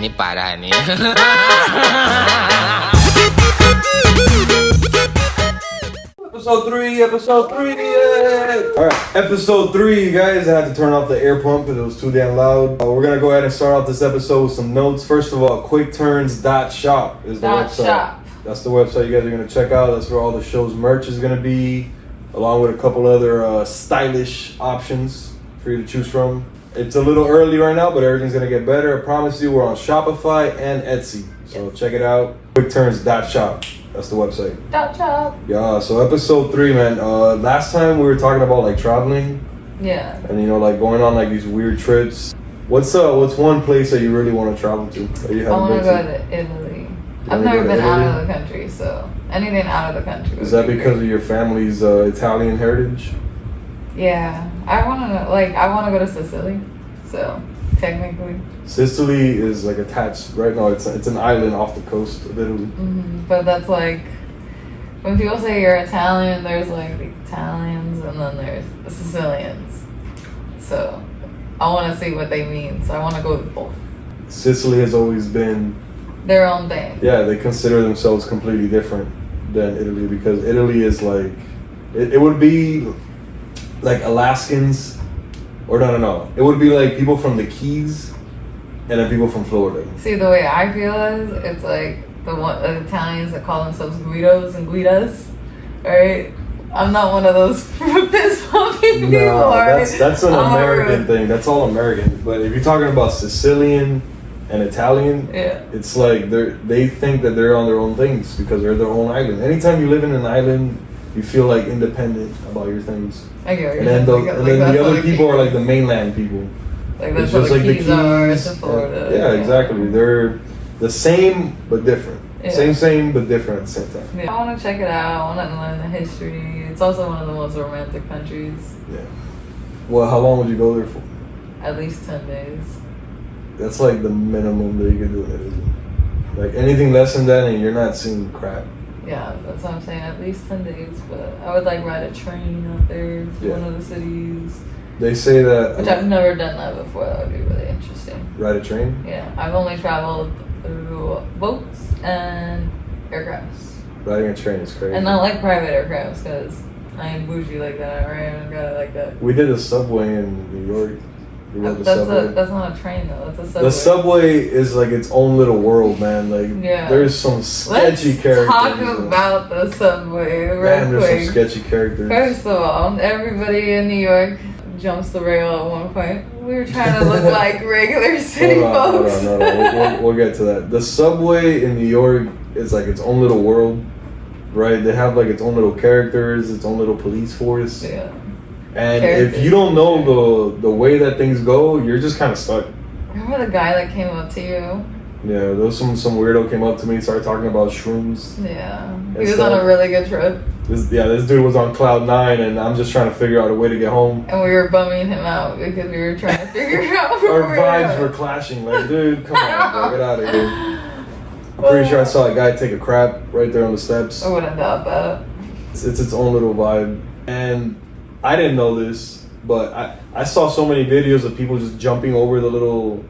Ini parah nih. Episode 3, yeah! Alright, episode 3, you guys. I had to turn off the air pump because it was too damn loud. We're gonna go ahead and start off this episode with some notes. First of all, quickturns.shop is the website. Shop. That's the website you guys are gonna check out. That's where all the show's merch is gonna be, along with a couple other stylish options for you to choose from. It's a little early right now, but everything's gonna get better. I promise you, we're on Shopify and Etsy. So check it out. Quickturns.shop. That's the website. .shop. Yeah, so episode 3, man. Last time we were talking about like traveling. Yeah. And you know, like going on like these weird trips. What's one place that you really want to travel to? That you I want to go to Italy. I've never been out of the country, so anything out of the country. Is that because of your family's Italian heritage? Yeah, I want to go to Sicily. So technically. Sicily is like attached, right? No, it's an island off the coast of Italy. Mm-hmm. But that's like, when people say you're Italian, there's like the Italians and then there's the Sicilians. So I want to see what they mean. So I want to go with both. Sicily has always been their own thing. Yeah, they consider themselves completely different than Italy because Italy is like, it would be like Alaskans, or no. It would be like people from the Keys and then people from Florida. See, the way I feel is, it's like the Italians that call themselves Guidos and Guidas, right? I'm not one of those piss pumping people. No, that's an American thing. That's all American. But if you're talking about Sicilian and Italian, yeah, it's like they think that they're on their own things because they're their own island. Anytime you live in an island, you feel like independent about your things. I get and then the other people are like the mainland people. Like that's what the Keys are in Florida. Yeah, exactly. They're the same but different. Yeah. Same but different at the same time. Yeah. I want to check it out. I want to learn the history. It's also one of the most romantic countries. Yeah. Well, how long would you go there for? At least 10 days. That's like the minimum that you can do in Italy. Like anything less than that and you're not seeing crap. Yeah, that's what I'm saying. At least 10 days. But I would like ride a train out there to one of the cities. They say that... Which I've never done that before. That would be really interesting. Ride a train? Yeah. I've only traveled through boats and aircrafts. Riding a train is crazy. And I like private aircrafts because I ain't bougie like that. Right? I got it like that. We did a subway in New York. That's not a train though. That's a subway. The subway is like its own little world, man. Like there's some sketchy characters. Let's talk about the subway real quick. There's some sketchy characters. First of all, everybody in New York jumps the rail at one point. We were trying to look like regular city folks. Hold on. We'll get to that. The subway in New York is like its own little world, right? They have like its own little characters, its own little police force. Yeah. And if you don't know the way that things go, you're just kind of stuck. Remember the guy that came up to you? Yeah, there was some weirdo came up to me, started talking about shrooms. Yeah, he was on a really good trip. This dude was on cloud 9, and I'm just trying to figure out a way to get home. And we were bumming him out because we were trying to figure out. Our vibes were clashing. Like, dude, come on, bro, get out of here. I'm pretty sure I saw a guy take a crap right there on the steps. I wouldn't doubt that. It's its own little vibe, and I didn't know this, but I saw so many videos of people just jumping over the little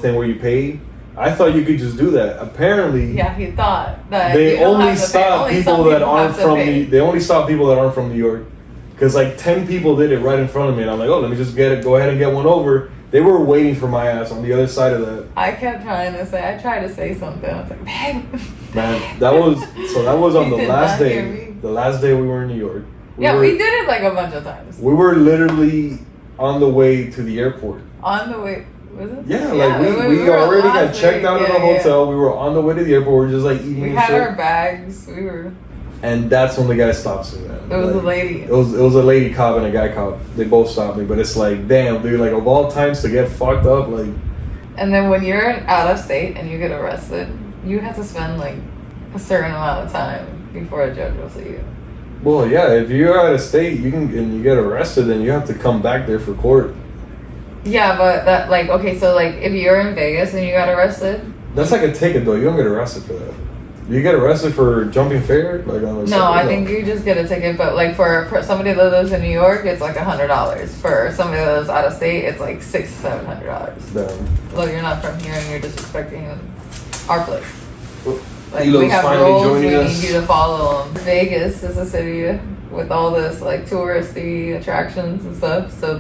thing where you pay. I thought you could just do that. Apparently, yeah, he thought that they only stop people that aren't from they only stop people that aren't from New York, because like 10 people did it right in front of me, and I'm like, oh, let me just go ahead and get one over. They were waiting for my ass on the other side of that. I kept trying to say, I tried to say something. I was like, man, that was on the last day. The last day we were in New York. We did it like a bunch of times. We were literally on the way to the airport. On the way, was it? Yeah, like we already got checked out of the hotel. Yeah. We were on the way to the airport. We were just like eating. We had our bags. We were. And that's when the guy stops me, man. It was a lady. It was a lady cop and a guy cop. They both stopped me, but it's like, damn, dude. Like of all times to get fucked up, like. And then when you're out of state and you get arrested, you have to spend like a certain amount of time before a judge will see you. Well, yeah, if you're out of state, and you get arrested, then you have to come back there for court. Yeah, but that so if you're in Vegas and you got arrested, that's like a ticket though. You don't get arrested for that. You get arrested for jumping fare? Like on No, I think you just get a ticket, but like for somebody that lives in New York, it's like $100. For somebody that lives out of state, it's like $600-700. Damn. Look, you're not from here and you're just expecting our place. Like Lilo's we have finally rules, joining we us. need you to follow them. Vegas is a city with all this like touristy attractions and stuff, so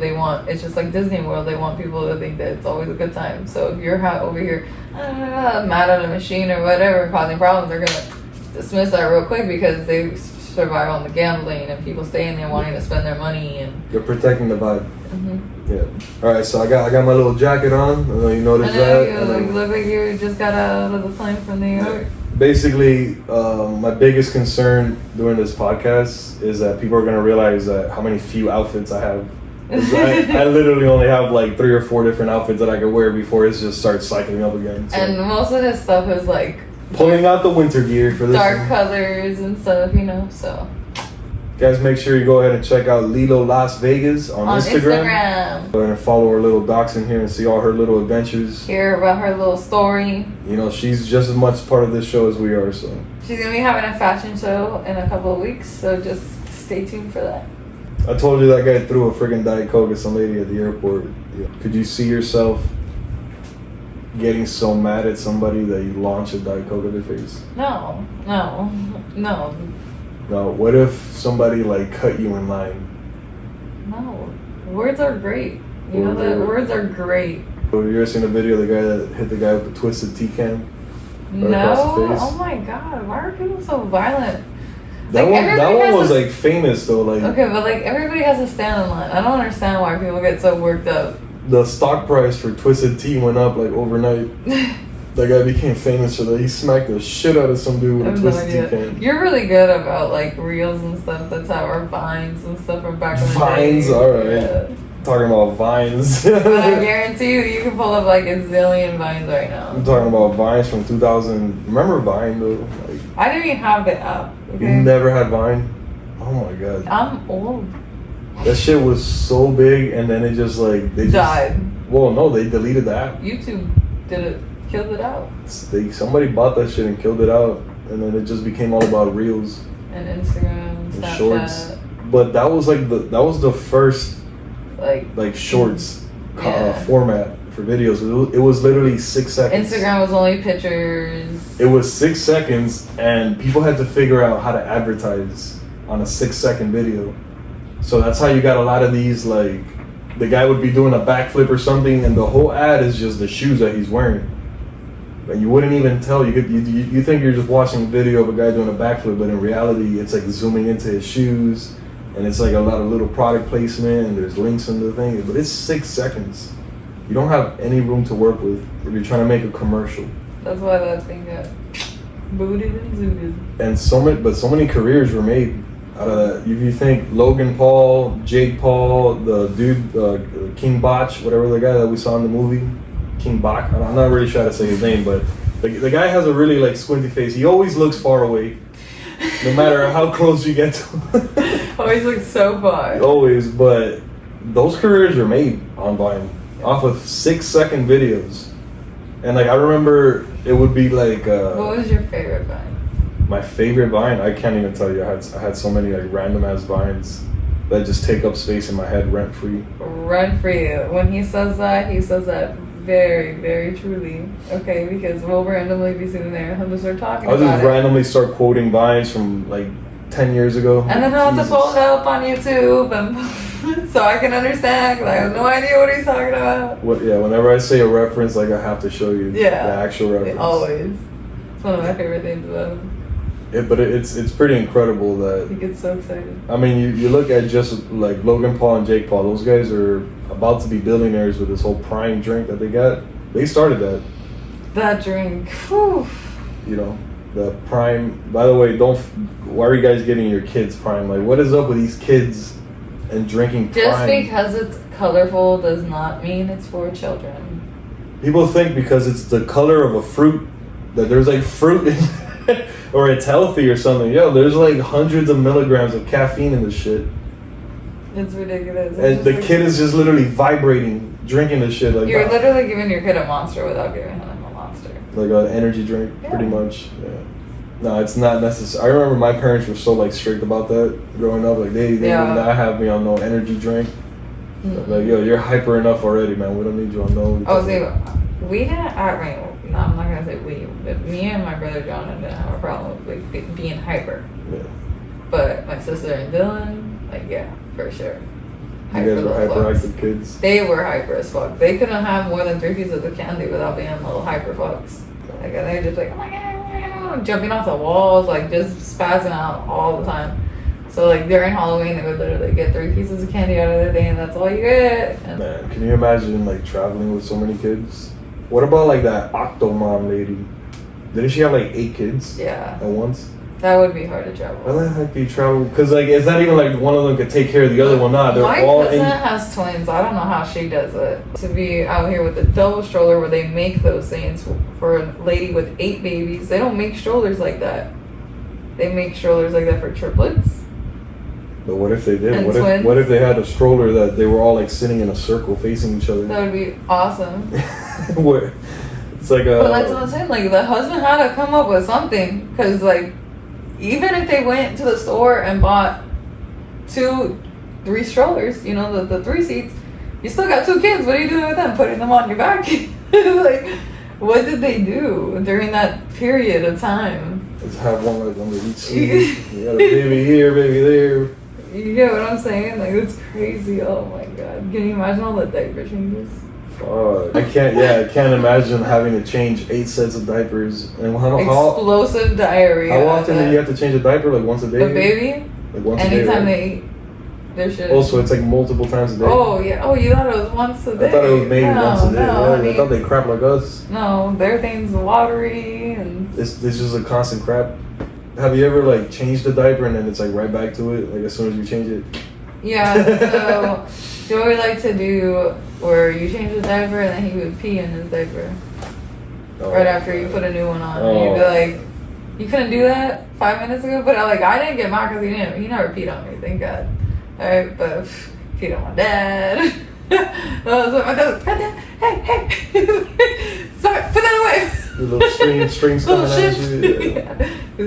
it's just like Disney World. They want people to think that it's always a good time. So if you're over here mad at a machine or whatever causing problems, they're gonna dismiss that real quick because they survive on the gambling and people staying there wanting to spend their money and You're protecting the vibe. Mm-hmm. Yeah. All right, so I got my little jacket on. I know you noticed that. You look like you just got out of the plane from New York. Basically, my biggest concern during this podcast is that people are gonna realize that how many few outfits I have. I literally only have like 3 or 4 different outfits that I could wear before it just starts cycling up again. So. And most of his stuff is like pulling out the winter gear for this dark one. colors and stuff, you know. So guys, make sure you go ahead and check out Lilo Las Vegas on Instagram. Go ahead and follow her little dachshund here and see all her little adventures. Hear about her little story. You know, she's just as much part of this show as we are. So She's gonna be having a fashion show in a couple of weeks, so just stay tuned for that. I told you that guy threw a friggin' Diet Coke at some lady at the airport. Yeah. Could you see yourself getting so mad at somebody that you launch a Diet Coke at their face? No. Now, what if somebody like cut you in line? No. Words are great. You know that? Words are great. Have you ever seen a video of the guy that hit the guy with the twisted tea can? Right across the face? Oh my god, why are people so violent? That one was like famous though. Like okay, but like everybody has to stand in line. I don't understand why people get so worked up. The stock price for twisted tea went up like overnight. That guy became famous for that. He smacked the shit out of some dude with a twisted tea can. You're really good about like reels and stuff. That's how our vines and stuff from back in the day. Vines, alright. Yeah. Talking about vines. But I guarantee you can pull up like a zillion vines right now. I'm talking about vines from 2000. Remember Vine though? Like, I didn't even have the app. Okay? you never had Vine? Oh my god. I'm old. That shit was so big, and then it just like they died. Well, no, they deleted the app. YouTube did it, killed it out. Somebody bought that shit and killed it out, and then it just became all about reels and Instagram, and Snapchat. shorts. But that was like the first like shorts format for videos. It was literally 6 seconds. Instagram was only pictures. It was 6 seconds, and people had to figure out how to advertise on a 6-second video. So that's how you got a lot of these, like, the guy would be doing a backflip or something, and the whole ad is just the shoes that he's wearing. And you wouldn't even tell. You think you're just watching a video of a guy doing a backflip, but in reality, it's like zooming into his shoes, and it's like a lot of little product placement, and there's links in the thing. But it's 6 seconds. You don't have any room to work with if you're trying to make a commercial. That's why that thing got booted and zooted. And so many careers were made out of that. If you think Logan Paul, Jake Paul, the dude, King Botch, whatever the guy that we saw in the movie, King Bach. I'm not really sure how to say his name, but the guy has a really like squinty face. He always looks far away, no matter how close you get to him. Always looks so far. Always, but those careers were made on Vine off of 6-second videos. And like I remember, it would be like. What was your favorite Vine? My favorite Vine, I can't even tell you. I had so many like random ass Vines that just take up space in my head rent free. Rent free. When he says that very, very truly. Okay, because we'll randomly be sitting there and he'll just start talking I'll about just it. randomly start quoting Vines from like 10 years ago. And then I'll have to pull it up on YouTube and so I can understand. I have no idea what he's talking about. Whenever I say a reference, like I have to show you the actual reference. Always. It's one of my favorite things about him. But it's pretty incredible that he gets so excited. I mean, you look at just like Logan Paul and Jake Paul. Those guys are about to be billionaires with this whole Prime drink that they got. They started that. That drink. Whew. You know, the Prime. By the way, why are you guys getting your kids Prime? Like, what is up with these kids and drinking Prime? Just because it's colorful does not mean it's for children. People think because it's the color of a fruit that there's like fruit in or it's healthy or something. Yo, there's like hundreds of milligrams of caffeine in this shit. It's ridiculous. And the kid is just literally vibrating, drinking this shit. Like you're literally giving your kid a Monster without giving him a Monster. Like an energy drink, pretty much. Yeah. No, it's not necessary. I remember my parents were so like strict about that growing up. Like they would not have me on no energy drink. Mm-hmm. Like, yo, you're hyper enough already, man. We don't need you on no. Oh, see, we didn't. No, I'm not gonna say we, but me and my brother John didn't have a problem with like, being hyper. Yeah. But my sister and Dylan, like, yeah, for sure. You guys were hyperactive kids. They were hyper as fuck. They couldn't have more than 3 pieces of candy without being little hyper fucks. Like, and they just like, oh my god, jumping off the walls, like just spazzing out all the time. So like during Halloween, they would literally get 3 pieces of candy out of their day, and that's all you get. And man, can you imagine like traveling with so many kids? What about like that Octomom lady? Didn't she have like 8 kids? Yeah. At once? That would be hard to travel. How the heck do you travel? Because like it's not even like one of them could take care of the other one. Nah, they're all. My cousin has twins. I don't know how she does it. To be out here with a double stroller where they make those things for a lady with 8 babies. They don't make strollers like that. They make strollers like that for triplets. But what if they did? And What if they had a stroller that they were all like sitting in a circle facing each other? That would be awesome. What? It's like a. But that's what I'm saying. Like the husband had to come up with something, because like. Even if they went to the store and bought 2, 3 strollers, you know, the 3 seats, you still got 2 kids. What are you doing with them? Putting them on your back? Like, what did they do during that period of time? Just have one like under each seat. You got a baby here, baby there. You get what I'm saying? Like, it's crazy. Oh my god. Can you imagine all the diaper changes? I can't imagine having to change 8 sets of diapers. And explosive diarrhea. How often do you have to change a diaper? Like once a day? A baby? Like once anytime a day, right? they eat their shit. Oh, so it's like multiple times a day? Oh, yeah. Oh, you thought it was once a day? I thought it was maybe once a day. No, I thought they crap like us. No, their thing's watery and... It's just a constant crap. Have you ever like changed a diaper and then it's like right back to it? Like as soon as you change it? Yeah, so Joey liked to do where you change the diaper and then he would pee in his diaper right after you put a new one on. And you'd be like, you couldn't do that 5 minutes ago? But I didn't get mad because he never peed on me, thank God. Alright, but peed on my dad. That was what my dad was, hey, sorry, put that away. The little strings coming at you. Yeah. He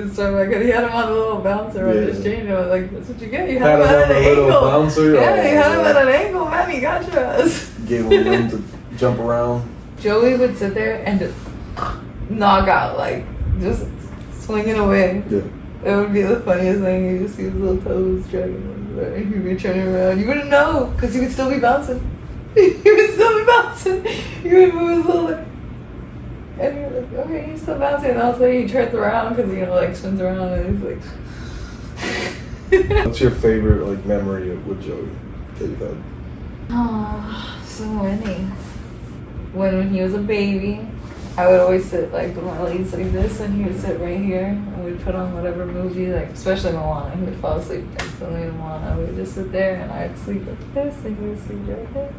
had him on a little bouncer on his chain. I was like, that's what you get. You had him at an angle. Bouncer? Yeah, you had him at an angle. Man, he got your ass. Gave him room to jump around. Joey would sit there and just knock out, like, just swinging away. Yeah. It would be the funniest thing. You just see his little toes dragging him. He'd be turning around. You wouldn't know, because he would still be bouncing. He would still be bouncing. He would move his little leg. And you're like, okay, he's still bouncing. And all of a sudden he turns around because he like spins around and he's like. What's your favorite like memory with Joey that you've had? Oh, so many. When he was a baby, I would always sit like with my legs like this, and he would sit right here, and we'd put on whatever movie, like especially Moana. He would fall asleep instantly in Moana. We would just sit there, and I'd sleep like this, and he would sleep right there.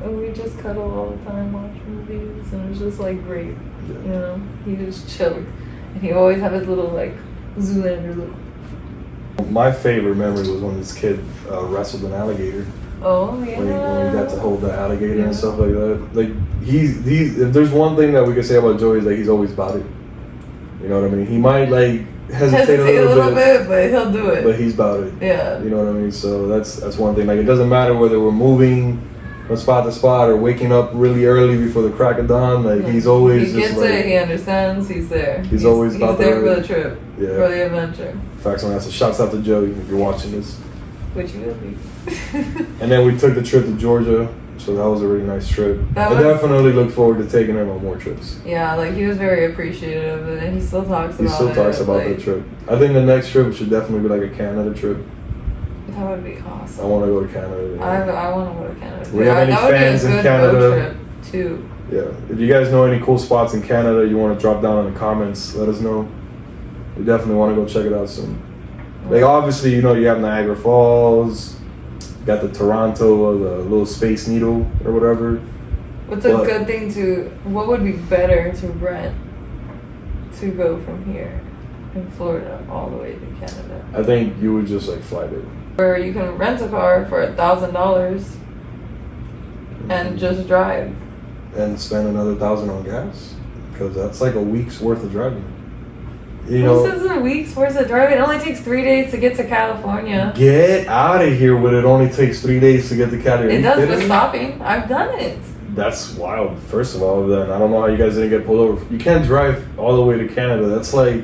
And we just cuddle all the time, watch movies, and it was just like great. Yeah. You know, he just chilled, and he always had his little like Zoolander look. My favorite memory was when this kid wrestled an alligator. Oh yeah. When he got to hold the alligator and stuff like that. Like he's if there's one thing that we could say about Joey is that he's always about it. You know what I mean? He might like hesitate a little bit, but he'll do it. But he's about it. Yeah. You know what I mean? So that's one thing. Like it doesn't matter whether we're moving from spot to spot or waking up really early before the crack of dawn. Like he's always he gets just it. He understands. He's there. He's always about there for the trip. Yeah. For the adventure. Facts on that. So shouts out to Joey if you're watching this. Which you will be. And then we took the trip to Georgia, so that was a really nice trip. I definitely look forward to taking him on more trips. Yeah, like he was very appreciative of it, and he still talks about it. He still talks about the trip. I think the next trip should definitely be like a Canada trip. That would be awesome. I want to go to Canada. Yeah. I want to go to Canada. We have any fans in Canada? Road trip too. Yeah, if you guys know any cool spots in Canada, you want to drop down in the comments. Let us know. We definitely want to go check it out soon. Like obviously, you know, you have Niagara Falls, you got the Toronto or the little Space Needle or whatever. What's a good thing what would be better to rent to go from here in Florida all the way to Canada? I think you would just like fly there. Or you can rent a car for $1,000 and just drive. And spend another $1,000 on gas? Because that's like a week's worth of driving. You know, this is a week's worth of driving. It only takes 3 days to get to California. get out of here when it only takes 3 days to get to California. It does with stopping. I've done it. That's wild. First of all, then I don't know how you guys didn't get pulled over. You can't drive all the way to Canada. That's like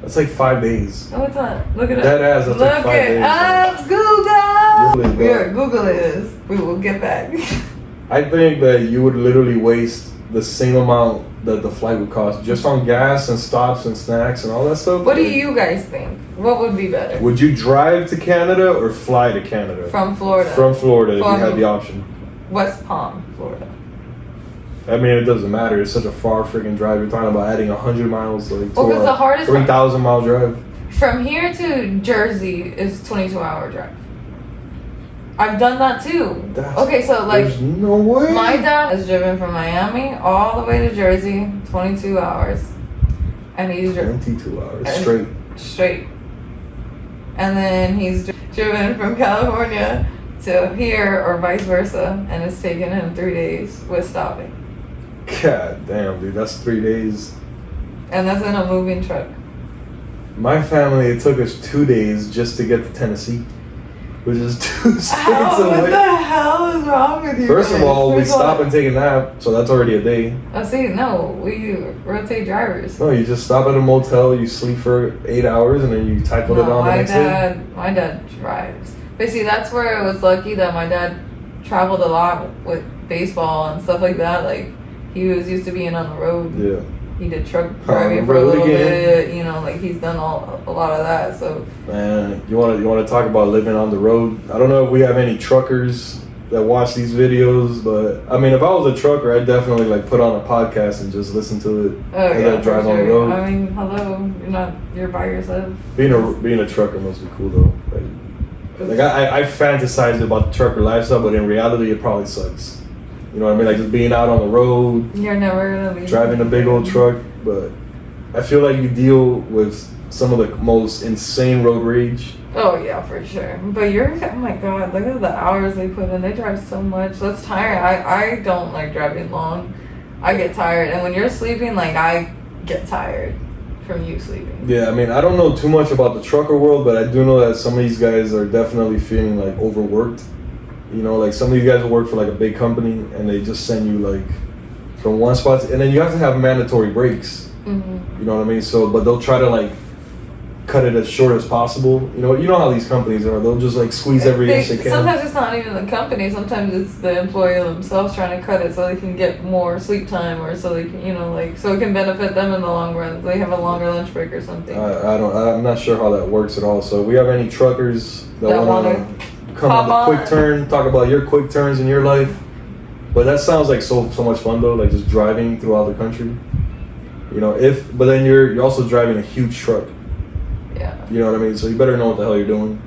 5 days. No, it's not. Look at it. That ass. That's like 5 days. Us, Google. Here, Google it is. We will get back. I think that you would literally waste the same amount that the flight would cost just on gas and stops and snacks and all that stuff. What do you guys think? What would be better? Would you drive to Canada or fly to Canada? From Florida. From Florida, if you had the option. West Palm, Florida. I mean, it doesn't matter. It's such a far freaking drive. You're talking about adding 100 miles, like Well, because the hardest 3,000 mile drive. From here to Jersey is 22-hour drive. I've done that too. Okay, so like, there's no way. my dad has driven from Miami all the way to Jersey, 22 hours, and he's 22 hours straight. And then he's driven from California to here or vice versa, and it's taken him 3 days with stopping. God damn, dude, that's 3 days. And that's in a moving truck. My family, it took us 2 days just to get to Tennessee, which is 2 states away. What the hell is wrong with you? First of all, we stop and take a nap, so that's already a day. Oh, see, no, we rotate drivers. No, you just stop at a motel, you sleep for 8 hours, and then you tackle it on the next day. My dad drives. But see, that's where it was lucky that my dad traveled a lot with baseball and stuff like that. Like, he was used to being on the road. Yeah. He did truck driving for a little bit, you know, like he's done a lot of that. So, man, you want to talk about living on the road? I don't know if we have any truckers that watch these videos, but I mean, if I was a trucker, I'd definitely like put on a podcast and just listen to it as I drive on the road. I mean, hello, you're by yourself. Being a trucker must be cool though. Like I fantasize about the trucker lifestyle, but in reality, it probably sucks. You know what I mean? Like just being out on the road. You're never gonna leave. Driving a big old truck, but I feel like you deal with some of the most insane road rage. Oh yeah, for sure. But oh my god, look at the hours they put in. They drive so much. That's tiring. I don't like driving long. I get tired, and when you're sleeping, like I get tired from you sleeping. Yeah, I mean, I don't know too much about the trucker world, but I do know that some of these guys are definitely feeling like overworked. You know, like some of these guys will work for like a big company and they just send you like from one spot and then you have to have mandatory breaks. Mm-hmm. You know what I mean? So, but they'll try to like cut it as short as possible. You know how these companies are. They'll just like squeeze every inch they can. Sometimes it's not even the company. Sometimes it's the employer themselves trying to cut it so they can get more sleep time or so they can, so it can benefit them in the long run. They have a longer lunch break or something. I'm not sure how that works at all. So if we have any truckers that want to come on the quick turn, talk about your quick turns in your life. But that sounds like so much fun though, like just driving throughout the country. But then you're also driving a huge truck. Yeah. You know what I mean? So you better know what the hell you're doing.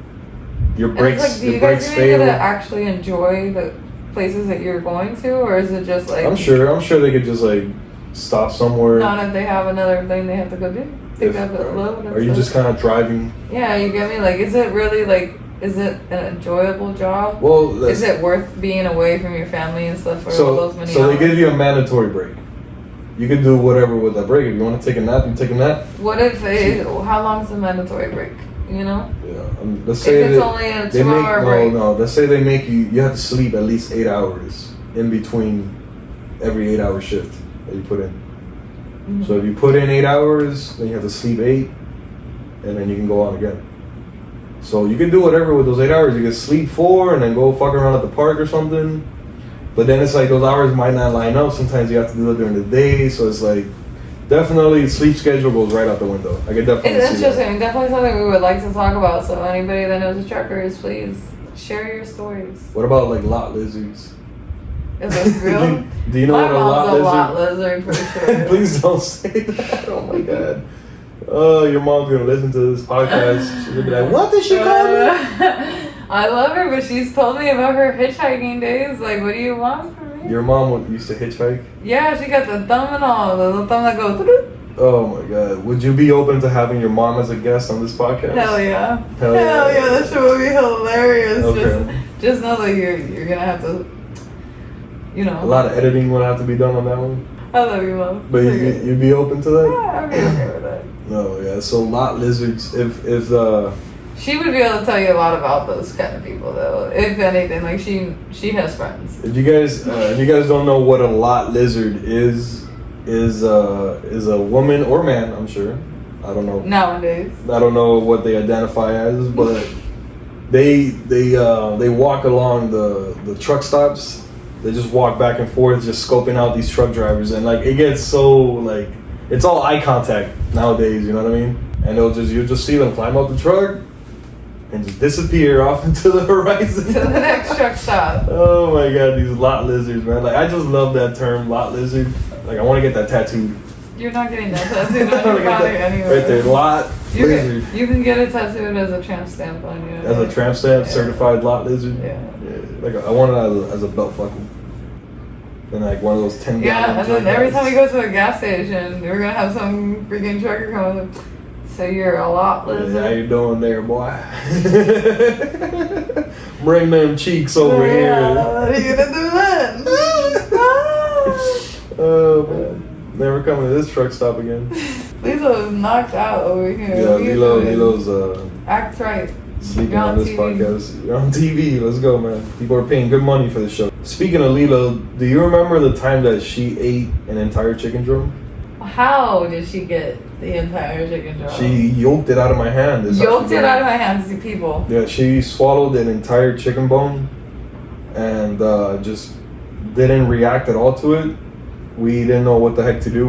Your brakes, do you guys really get to actually enjoy the places that you're going to, or is it just like? I'm sure they could just like stop somewhere. Not if they have another thing they have to go do. Pick up a load. Are you just kind of driving? Yeah, you get me. Like, is it really like? Is it an enjoyable job? Well, is it worth being away from your family and stuff for all those many hours? So they give you a mandatory break. You can do whatever with that break. If you want to take a nap, you take a nap. What if how long is the mandatory break? Yeah. Let's say if it's only a 2-hour break. No. Let's say they make you have to sleep at least 8 hours in between every 8-hour shift that you put in. Mm-hmm. So if you put in 8 hours, then you have to sleep 8, and then you can go on again. So you can do whatever with those 8 hours. You can sleep 4 and then go fuck around at the park or something. But then it's like those hours might not line up. Sometimes you have to do it during the day. So it's like definitely sleep schedule goes right out the window. I could definitely It's interesting. Definitely something we would like to talk about. So anybody that knows the truckers, please share your stories. What about like lot lizards? Is this real? Do you know what a lot lizard for sure. Please don't say that. Oh my god. Oh, your mom's gonna listen to this podcast. She's gonna be like, "What did she call me?" I love her, but she's told me about her hitchhiking days. Like, what do you want from me? Your mom used to hitchhike? Yeah, she got the thumb and all. The thumb that goes. Oh my god. Would you be open to having your mom as a guest on this podcast? Hell yeah. Hell yeah. That shit would be hilarious. Okay. Just know that you're gonna have to, A lot of editing would have to be done on that one. I love you, Mom. But you'd be open to that? Yeah, I'd be okay with that. No, yeah. So lot lizards. If She would be able to tell you a lot about those kind of people, though. If anything, like she has friends. if you guys don't know what a lot lizard is a woman or man, I'm sure. I don't know. Nowadays. I don't know what they identify as, but they walk along the truck stops. They just walk back and forth, just scoping out these truck drivers, and like it gets so like it's all eye contact nowadays. You know what I mean? And you'll just see them climb up the truck and just disappear off into the horizon. To the next truck stop. Oh my god, these lot lizards, man! Like I just love that term, lot lizard. Like I want to get that tattooed. You're not getting that tattooed on your body anyway. Right there, lot lizard. You can get it tattooed as a tramp stamp on you. As a tramp stamp, certified lot lizard. Yeah. Like I want it as a belt buckle. And like one of those 10 Yeah, and then every time we go to a gas station, we're gonna have some freaking trucker come up. So you're a lot lizard. How you doing there, boy? Bring them cheeks over here. What are you gonna do then? Oh man. Never coming to this truck stop again. Lilo is knocked out over here. Yeah, Lilo's act right. speaking You're on this TV. podcast. You're on TV. Let's go, man. People are paying good money for this show. Speaking of Lilo, do you remember the time that she ate an entire chicken drum? How did she get the entire chicken drum? She yoked it out of my hand. Yoked it out of my hands to people. Yeah, she swallowed an entire chicken bone and just didn't react at all to it. We didn't know what the heck to do.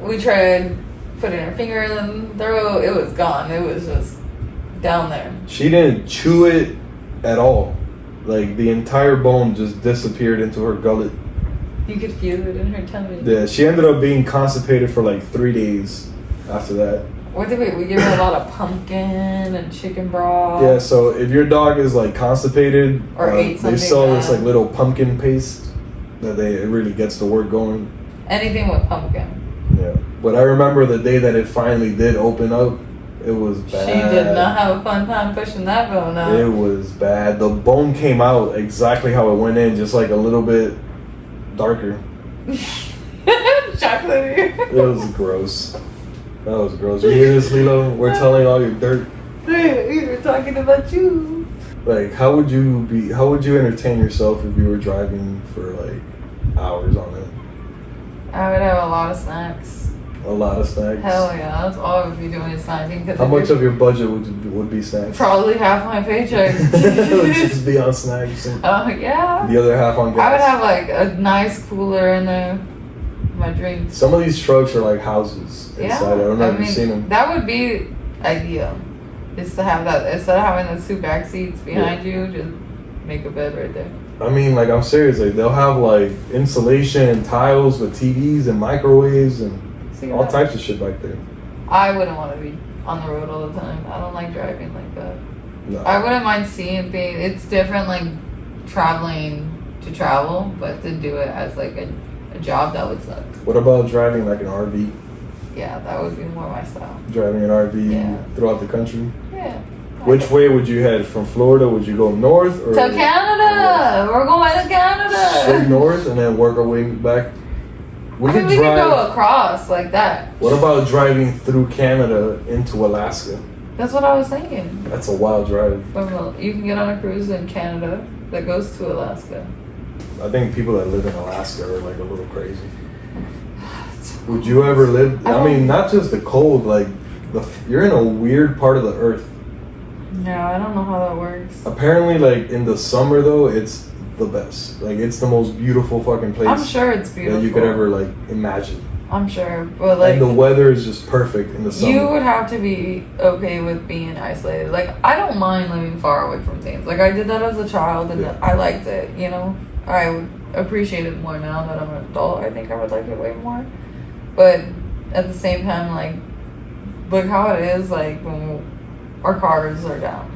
We tried putting her finger in the throat. It was gone. It was just down there. She didn't chew it at all. Like the entire bone just disappeared into her gullet. You could feel it in her tummy. Yeah, she ended up being constipated for like 3 days after that. What did we give her a lot of pumpkin and chicken broth. Yeah, so if your dog is like constipated, Or ate they something sell this bad. like little pumpkin paste that it really gets the work going. Anything with pumpkin. Yeah, but I remember the day that it finally did open up, it was bad. She did not have a fun time pushing that bone out. It was bad. The bone came out exactly how it went in, just like a little bit darker. Chocolatey. It was gross. That was gross. You hear this, Lilo? We're telling all your dirt. Hey, we were talking about you. Like, how would you entertain yourself if you were driving for like hours on it? I would have a lot of snacks. A lot of snacks. Hell yeah, that's all I would be doing is snacking. How much of your budget would be snacks? Probably half my paycheck. Would just be on snacks. And Oh yeah. the other half on gas. I would have like a nice cooler in there. My drinks. Some of these trucks are like houses inside. I don't know if you've seen them. That would be ideal. Is to have that instead of having the two back seats behind you, just make a bed right there. I mean, like, I'm serious. Like, they'll have like insulation and tiles with TVs and microwaves and See all that? types of shit back there. I wouldn't want to be on the road all the time. I don't like driving like that. No. I wouldn't mind seeing things. It's different, like traveling to travel, but to do it as like a job, that would suck. What about driving like an RV? Yeah, that would be more my style. Driving an RV Yeah. throughout the country? Yeah. Which way would you head? From Florida, would you go north or To Canada! We're going to Canada! straight north and then work our way back? I mean, we could go across like that. What about driving through Canada into Alaska? That's what I was thinking. That's a wild drive. You can get on a cruise in Canada that goes to Alaska. I think people that live in Alaska are like a little crazy. Would you ever live? I mean, not just the cold, like you're in a weird part of the earth. No, I don't know how that works. Apparently, like in the summer though, it's the best. Like it's the most beautiful fucking place. I'm sure it's beautiful. that you could ever like imagine. I'm sure, but like And the weather is just perfect in the summer. you would have to be okay with being isolated. Like I don't mind living far away from things. Like I did that as a child, and Yeah. I liked it. You know, I would appreciate it more now that I'm an adult. I think I would like it way more. But at the same time, like, look how it is. Like when our cars are down,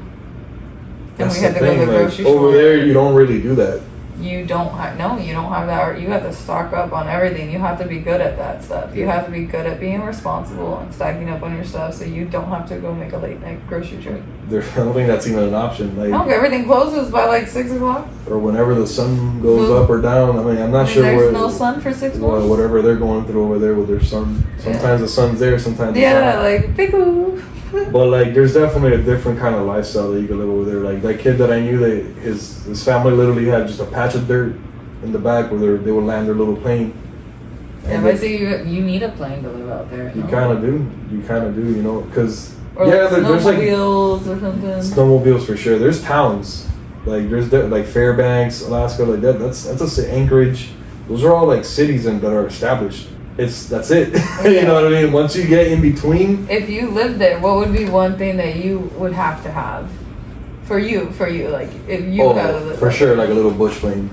and That's we had the to go to thing, the like, grocery store. over there, you don't really do that. You don't have that. You have to stock up on everything. You have to be good at that stuff. You have to be good at being responsible and stacking up on your stuff, so you don't have to go make a late night grocery trip. I don't think that's even an option. Like, no, everything closes by like 6 o'clock. Or whenever the sun goes up or down. I mean, I'm not sure there's where. no sun for 6 months. Whatever they're going through over there with their sun. Sometimes the sun's there, sometimes it's not. like pickle. But like, there's definitely a different kind of lifestyle that you can live over there. Like that kid that I knew, his family literally had just a patch of dirt in the back where they would land their little plane. Yeah, but I see you need a plane to live out there. You kind of do. You kind of do. You know, because there's like snowmobiles or something. Snowmobiles for sure. There's towns like like Fairbanks, Alaska, like that. That's Anchorage. Those are all like cities that are established. That's it. You know what I mean? Once you get in between. If you lived there, what would be one thing that you would have to have? For you, like if you had a for sure, like a little bush plane.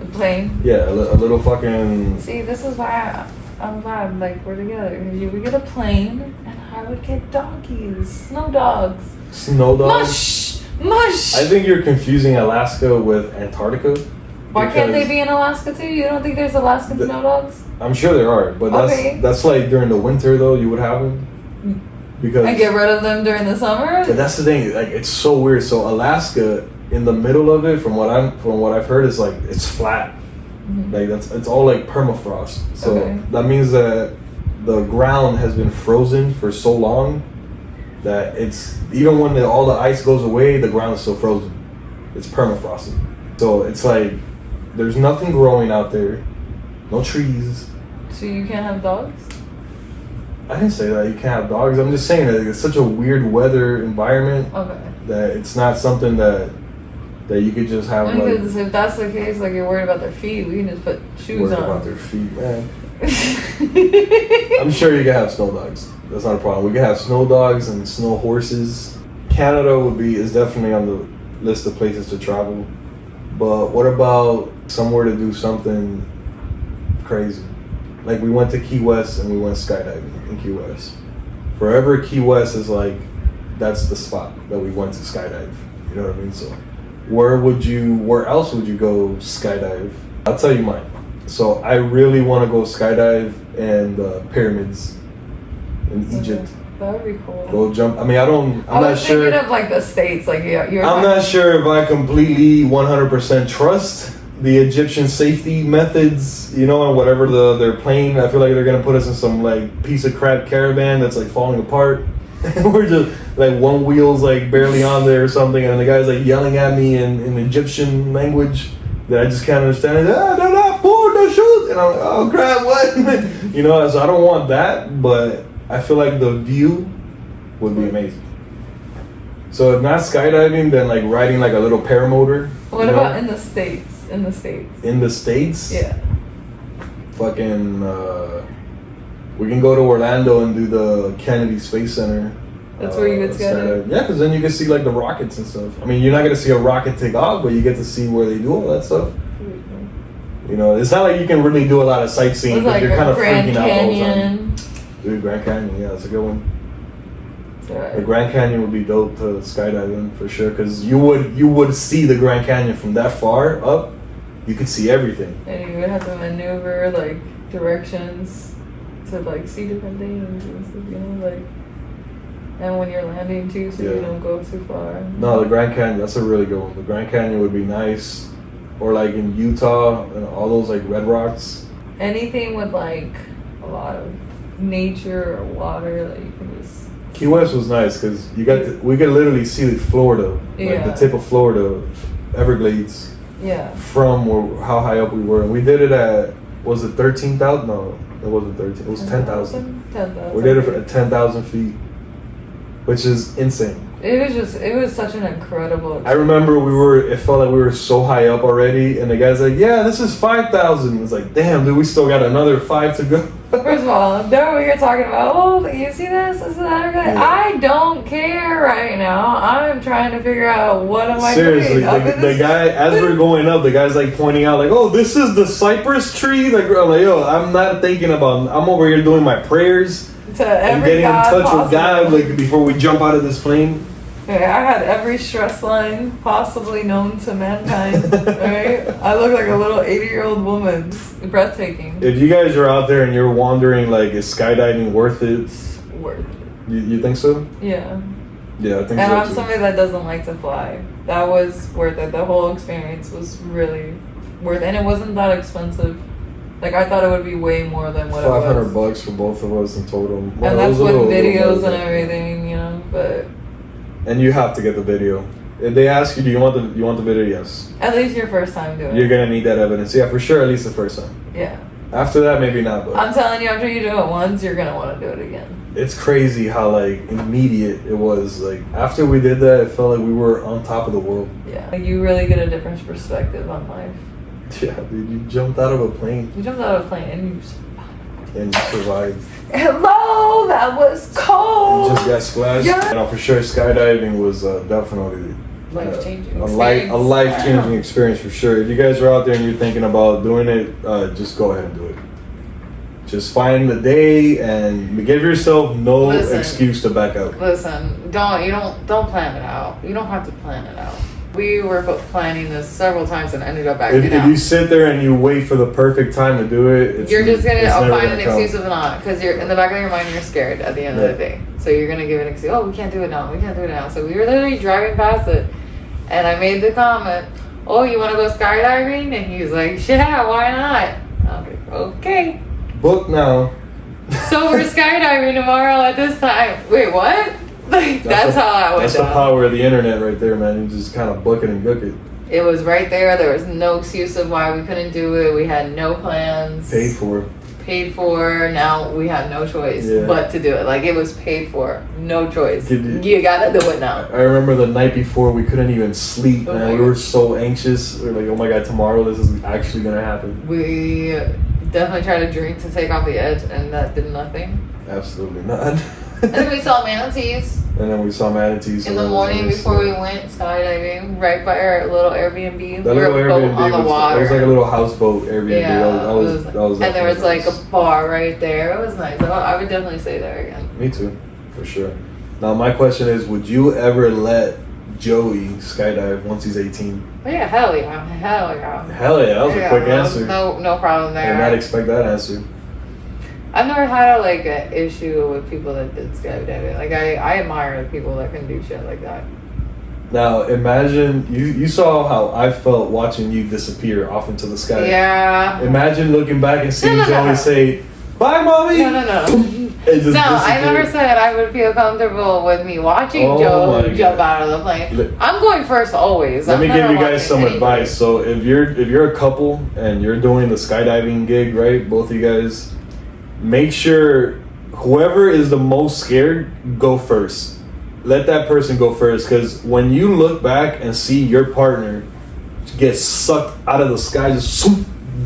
A plane? Yeah, a little fucking. See, this is why I'm glad like we're together. You would get a plane, and I would get doggies, snow dogs. Snow dogs. Mush. I think you're confusing Alaska with Antarctica. Why can't they be in Alaska too? You don't think there's Alaskan snow dogs? I'm sure there are, but that's like during the winter though. You would have them because and get rid of them during the summer. But that's the thing. Like it's so weird. So Alaska, in the middle of it, from what I've heard, is like it's flat. Mm-hmm. Like it's all like permafrost. So that means that the ground has been frozen for so long that it's even when all the ice goes away, the ground is still frozen. It's permafrosted. So it's like there's nothing growing out there. No trees. So you can't have dogs? I didn't say that you can't have dogs. I'm just saying that it's such a weird weather environment that it's not something that you could just have. Because if that's the case, like you're worried about their feet, we can just put shoes on. Worried about their feet, man. I'm sure you can have snow dogs. That's not a problem. We can have snow dogs and snow horses. Canada is definitely on the list of places to travel. But what about somewhere to do something crazy? Like we went to Key West and we went skydiving in Key West. Forever Key West is like, that's the spot that we went to skydive. You know what I mean? So where else would you go skydive? I'll tell you mine. So I really want to go skydive in the pyramids in Egypt. That would be cool. Go jump. I mean, I'm not sure. Thinking of like the States, like I'm not sure if I completely 100% trust the Egyptian safety methods, you know, and whatever they're playing. I feel like they're gonna put us in some like piece of crap caravan that's like falling apart. We're just like one wheel's like barely on there or something, and the guy's like yelling at me in Egyptian language that I just can't understand. They're not for the shoes, and I'm like, oh crap, what? You know, so I don't want that, but I feel like the view would be amazing. So if not skydiving, then like riding like a little paramotor. What about in the States? In the States? Yeah. Fucking, we can go to Orlando and do the Kennedy Space Center. That's where you get skydive? Yeah, because then you can see like the rockets and stuff. I mean, you're not going to see a rocket take off, but you get to see where they do all that stuff. Mm-hmm. You know, it's not like you can really do a lot of sightseeing because you're kind of freaking out all the time. Dude, Grand Canyon, yeah, that's a good one. The Grand Canyon would be dope to skydive in for sure, because you would see the Grand Canyon from that far up. You could see everything. And you would have to maneuver like directions to like see different things and stuff, you know, like. And when you're landing too, so you don't go too far. No, the Grand Canyon, that's a really good one. The Grand Canyon would be nice, or like in Utah and all those like red rocks. Anything with like a lot of nature or water that you can just. Key West was nice because we could literally see Florida, like the tip of Florida, Everglades. Yeah. From how high up we were, and we did it at, was it 13,000? No, it wasn't 13. It was 10,000. 10,000. We did it at 10,000 feet, which is insane. It was such an incredible experience. I remember it felt like we were so high up already, and the guy's like, yeah, this is 5,000. It's like, damn, dude, we still got another 5 to go. First of all, know what you're talking about. Oh, you see this and that. Yeah. I don't care right now. I'm trying to figure out what am I doing. Seriously, the guy, as we're going up, the guy's like pointing out like, oh, this is the cypress tree. Like, I'm like, yo, I'm not thinking about, I'm over here doing my prayers. To every and getting God in touch possible. with God, like before we jump out of this plane. Okay, I had every stress line possibly known to mankind. Right? I look like a little 80-year-old woman. It's breathtaking. If you guys are out there and you're wondering, like, is skydiving worth it? It's worth it. You think so? Yeah. Yeah, I think And so I'm too. somebody that doesn't like to fly. That was worth it. The whole experience was really worth it. And it wasn't that expensive. Like, I thought it would be way more than what it was. $500 for both of us in total. And that's with videos and everything, you know, but... And you have to get the video. If they ask you, do you want the video? Yes. At least your first time doing it. You're going to need that evidence. Yeah, for sure, at least the first time. Yeah. After that, maybe not, but... I'm telling you, after you do it once, you're going to want to do it again. It's crazy how, like, immediate it was. Like, after we did that, it felt like we were on top of the world. Yeah. Like, you really get a different perspective on life. Yeah, dude, you jumped out of a plane You jumped out of a plane and you survived. Hello, that was cold. You just got splashed. Yeah. You know, for sure, skydiving was definitely Life-changing a life-changing experience for sure. If you guys are out there and you're thinking about doing it, just go ahead and do it. Just find the day and give yourself no excuse to back out. Listen, don't plan it out. You don't have to plan it out. We were planning this several times and ended up backing out. If you sit there and you wait for the perfect time to do it, you're just gonna find an excuse of not, because you're in the back of your mind, you're scared at the end of the day. So you're gonna give an excuse. Oh, we can't do it now. We can't do it now. So we were literally driving past it, and I made the comment, "Oh, you want to go skydiving?" And he's like, "Yeah, why not?" I'm like, "Okay." Book now. So we're skydiving tomorrow at this time. Wait, what? Like, that's how I went That's down. the power of the internet right there, man. You just kind of book it and book it. It was right there. There was no excuse of why we couldn't do it. We had no plans. Paid for. Now we had no choice but to do it. Like, it was paid for. No choice. You gotta do it now. I remember the night before we couldn't even sleep, man. We were so anxious. We were like, oh my God, tomorrow this is actually gonna happen. We definitely tried to drink to take off the edge, and that did nothing. Absolutely not. And then we saw manatees. And then we saw manatees. In the morning before we went skydiving, right by our little Airbnb. That little Airbnb on the water. It was like a little houseboat Airbnb. Yeah, that was and there was like a bar right there. It was nice. I would definitely stay there again. Me too, for sure. Now my question is, would you ever let Joey skydive once he's 18? Oh yeah, hell yeah. Hell yeah. Hell yeah, that was a quick answer. No problem there. I did not expect that answer. I've never had an issue with people that did skydiving. Like, I admire the people that can do shit like that. Now imagine you saw how I felt watching you disappear off into the sky. Yeah. Imagine looking back and seeing Joey say, "Bye, mommy." No. No, I never said I would feel comfortable with me watching Joe jump out of the plane. I'm going first always. Let me give you guys some advice. So if you're a couple and you're doing the skydiving gig, right? Both of you guys, make sure whoever is the most scared, go first. Let that person go first, because when you look back and see your partner get sucked out of the sky, just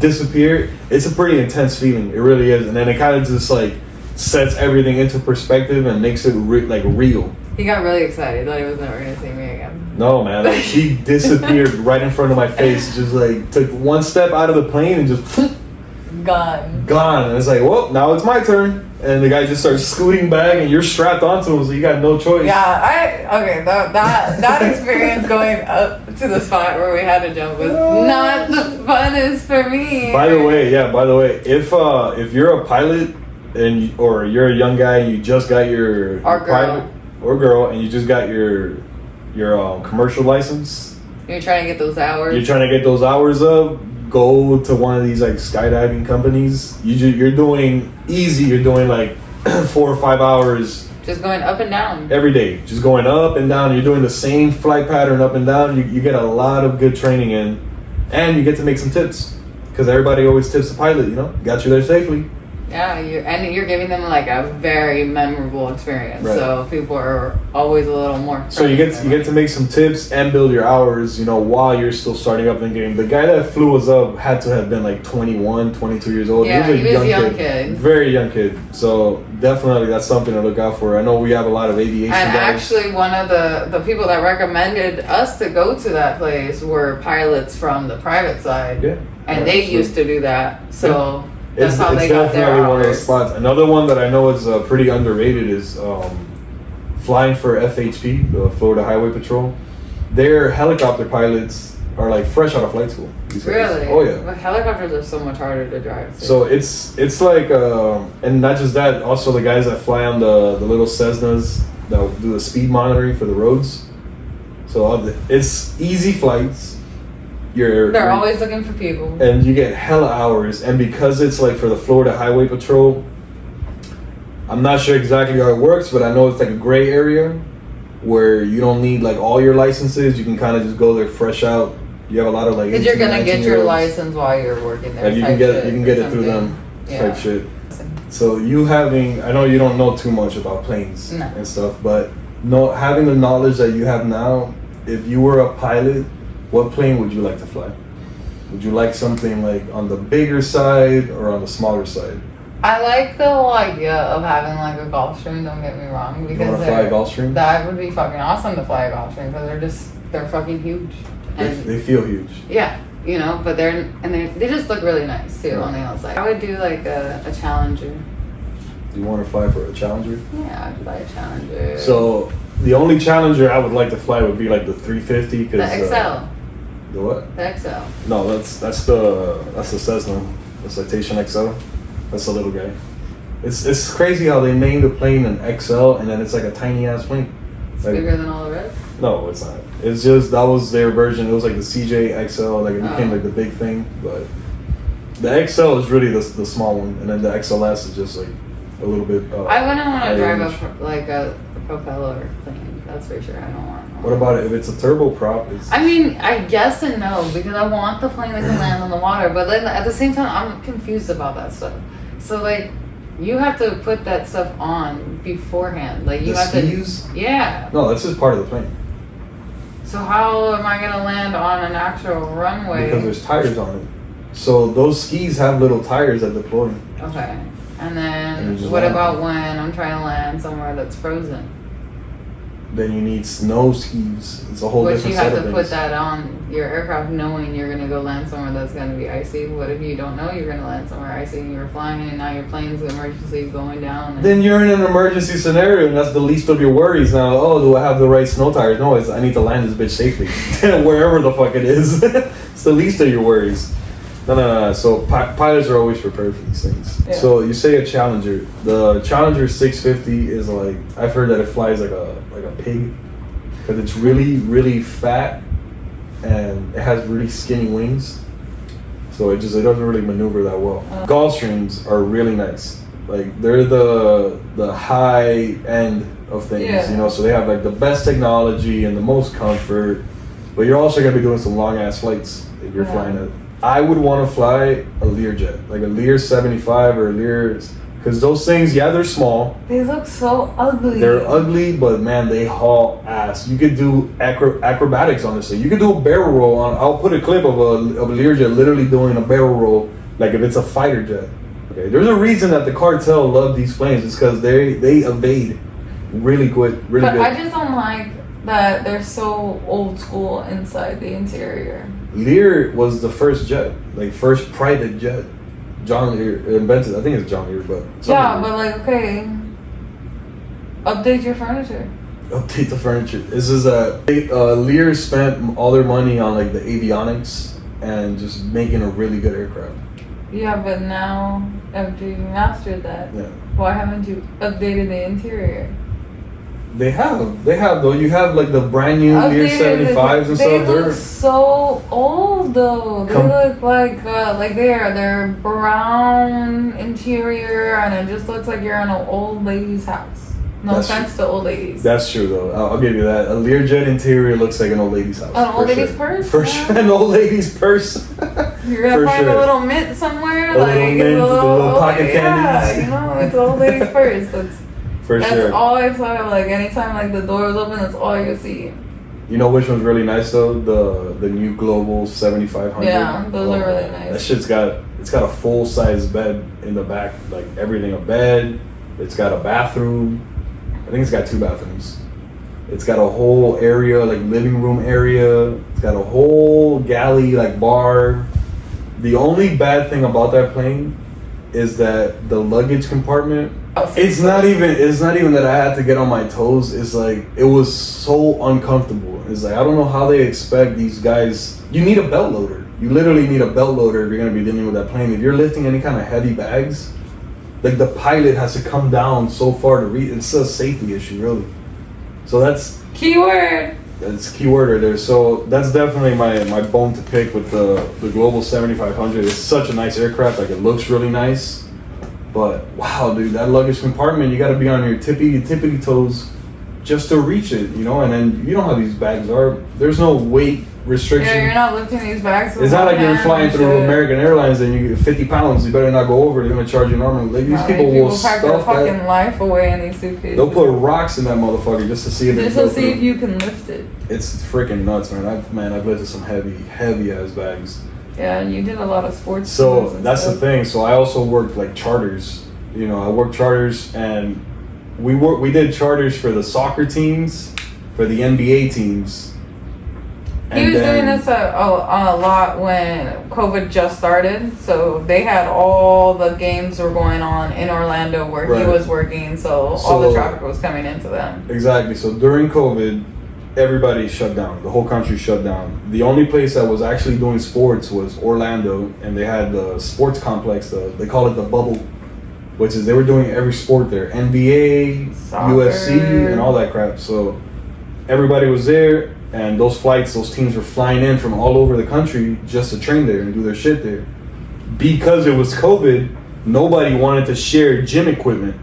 disappear, it's a pretty intense feeling. It really is. And then it kind of just like sets everything into perspective and makes it real. He got really excited. Thought he was never going to see me again. No, man. Like, she disappeared right in front of my face. Just like took one step out of the plane and just gone. And it's like, well, now it's my turn. And the guy just starts scooting back, and you're strapped onto him, so you got no choice. Yeah, that experience going up to the spot where we had to jump was not the funnest for me. By the way, if you're a pilot or you're a young guy and you just got your private or girl and you just got your commercial license, you're trying to get those hours. You're trying to get those hours up. Go to one of these like skydiving companies. You're doing easy. You're doing like 4 or 5 hours. Just going up and down every day. Just going up and down. You're doing the same flight pattern up and down. You get a lot of good training in, and you get to make some tips because everybody always tips the pilot. You know, got you there safely. Yeah, you're giving them like a very memorable experience. Right. So people are always a little more. So you get to make some tips and build your hours, you know, while you're still starting up in the game. The guy that flew us up had to have been like 21, 22 years old. Yeah, he was a young kid. Very young kid. So definitely that's something to look out for. I know we have a lot of aviation guys. Actually, one of the people that recommended us to go to that place were pilots from the private side. Yeah. And they used to do that. So... Yeah. That's It's how they got their definitely one of hours. those spots. Another one that I know is pretty underrated is flying for FHP, the Florida Highway Patrol. Their helicopter pilots are like fresh out of flight school. Really? Oh yeah. But helicopters are so much harder to drive. Too. So it's like and not just that. Also the guys that fly on the little Cessnas, that will do the speed monitoring for the roads. So it's easy flights. They're always looking for people. And you get hella hours. And because it's like for the Florida Highway Patrol, I'm not sure exactly how it works, but I know it's like a gray area where you don't need like all your licenses. You can kind of just go there fresh out. You have a lot of like. Because you're gonna get your license while you're working there. Like you can get it through them type shit. So you having, I know you don't know too much about planes and stuff, but having the knowledge that you have now, if you were a pilot, what plane would you like to fly? Would you like something like on the bigger side or on the smaller side? I like the whole idea of having like a Gulfstream, don't get me wrong. Because you want to fly a Gulfstream? That would be fucking awesome to fly a Gulfstream because they're fucking huge. And they feel huge. Yeah, you know, but they just look really nice too on the outside. I would do like a Challenger. You want to fly for a Challenger? Yeah, I'd fly a Challenger. So the only Challenger I would like to fly would be like the 350. The XL. The what? The XL. No, that's the Cessna, the Citation XL. That's the little guy. It's crazy how they named the plane an XL and then it's like a tiny ass plane. It's like, bigger than all the rest? No, it's not. It's just that was their version. It was like the CJ XL, like it became like the big thing. But the XL is really the small one, and then the XLS is just like a little bit. I wouldn't want to drive a propeller plane. That's for sure. I don't want. What about it if it's a turboprop? I mean, I guess and no, because I want the plane that can land on the water. But then at the same time, I'm confused about that stuff. So like, you have to put that stuff on beforehand. Like you have skis? to. Yeah. No, that's just part of the plane. So how am I gonna land on an actual runway? Because there's tires on it. So those skis have little tires that deploy. Okay. And then what about when I'm trying to land somewhere that's frozen? Then you need snow skis. It's a whole different set of things. But you have to put that on your aircraft knowing you're going to go land somewhere that's going to be icy. What if you don't know you're going to land somewhere icy and you're flying and now your plane's emergency going down? Then you're in an emergency scenario and that's the least of your worries. Now, do I have the right snow tires? No, I need to land this bitch safely. Wherever the fuck it is. It's the least of your worries. No. So pilots are always prepared for these things. Yeah. So you say a Challenger. The Challenger 650 is like, I've heard that it flies like a pig because it's really, really fat and it has really skinny wings. So it doesn't really maneuver that well. Gulfstreams are really nice. Like they're the high end of things, you know. So they have like the best technology and the most comfort. But you're also gonna be doing some long ass flights if you're flying it. I would want to fly a Learjet, like a Lear 75 or a Lear, because those things, they're small. They look so ugly. They're ugly, but man, they haul ass. You could do acrobatics on this thing. You could do a barrel roll on. I'll put a clip of a Learjet literally doing a barrel roll, like if it's a fighter jet. Okay, there's a reason that the cartel love these planes. It's because they evade really quick, really good. But I just don't like that they're so old school inside the interior. Lear was the first jet, like first private jet. John Lear invented. I think it's John Lear, but but like okay, update your furniture. Update the furniture. This is Lear spent all their money on like the avionics and just making a really good aircraft. Yeah, but now after you mastered that, why haven't you updated the interior? They have though. You have like the brand new Lear 75s and stuff. They look so old though. They look like they're brown interior, and it just looks like you're in an old lady's house. No offense to old ladies. That's true though. I'll give you that. A Learjet interior looks like an old lady's house. An old lady's purse. For sure, an old lady's purse. You're gonna find a little mint somewhere, a little pocket candy. Yeah, you know, it's an old lady's purse. That's all I saw. Like anytime like the door was open, that's all you see. You know which one's really nice though? The new Global 7500. Yeah, those are really nice. That shit's got a full size bed in the back, like everything, a bed. It's got a bathroom. I think it's got 2 bathrooms. It's got a whole area, like living room area. It's got a whole galley, like bar. The only bad thing about that plane is that the luggage compartment. It's not even that I had to get on my toes. It's like it was so uncomfortable. It's like I don't know how they expect these guys. You need a belt loader. You literally need a belt loader if you're gonna be dealing with that plane. If you're lifting any kind of heavy bags, like the pilot has to come down so far to reach. It's a safety issue, really. So that's keyword. That's keyword right there. So that's definitely my bone to pick with the Global 7500. It's such a nice aircraft. Like, it looks really nice, but wow, dude, that luggage compartment, you got to be on your tippity toes just to reach it, you know. And then you know how these bags are. There's no weight restriction. Yeah, you're not lifting these bags. It's not like you're flying through American Airlines and you get 50 pounds. You better not go over. They're gonna charge you normally. Like, these people will pack stuff their fucking life away in these suitcases. They'll put rocks in that motherfucker just to see if if you can lift it. It's freaking nuts, man. I've lifted some heavy ass bags. Yeah, and you did a lot of sports. So that's the thing. So I also worked like charters. You know, I worked charters, and we did charters for the soccer teams, for the NBA teams. He was doing this a lot when COVID just started. So they had all the games were going on in Orlando where he was working. So all the traffic was coming into them. Exactly. So during COVID, everybody shut down. The whole country shut down. The only place that was actually doing sports was Orlando, and they had the sports complex. They call it the bubble, which is they were doing every sport there: NBA, soccer, UFC, and all that crap. So everybody was there. And those teams were flying in from all over the country just to train there and do their shit there. Because it was COVID, nobody wanted to share gym equipment.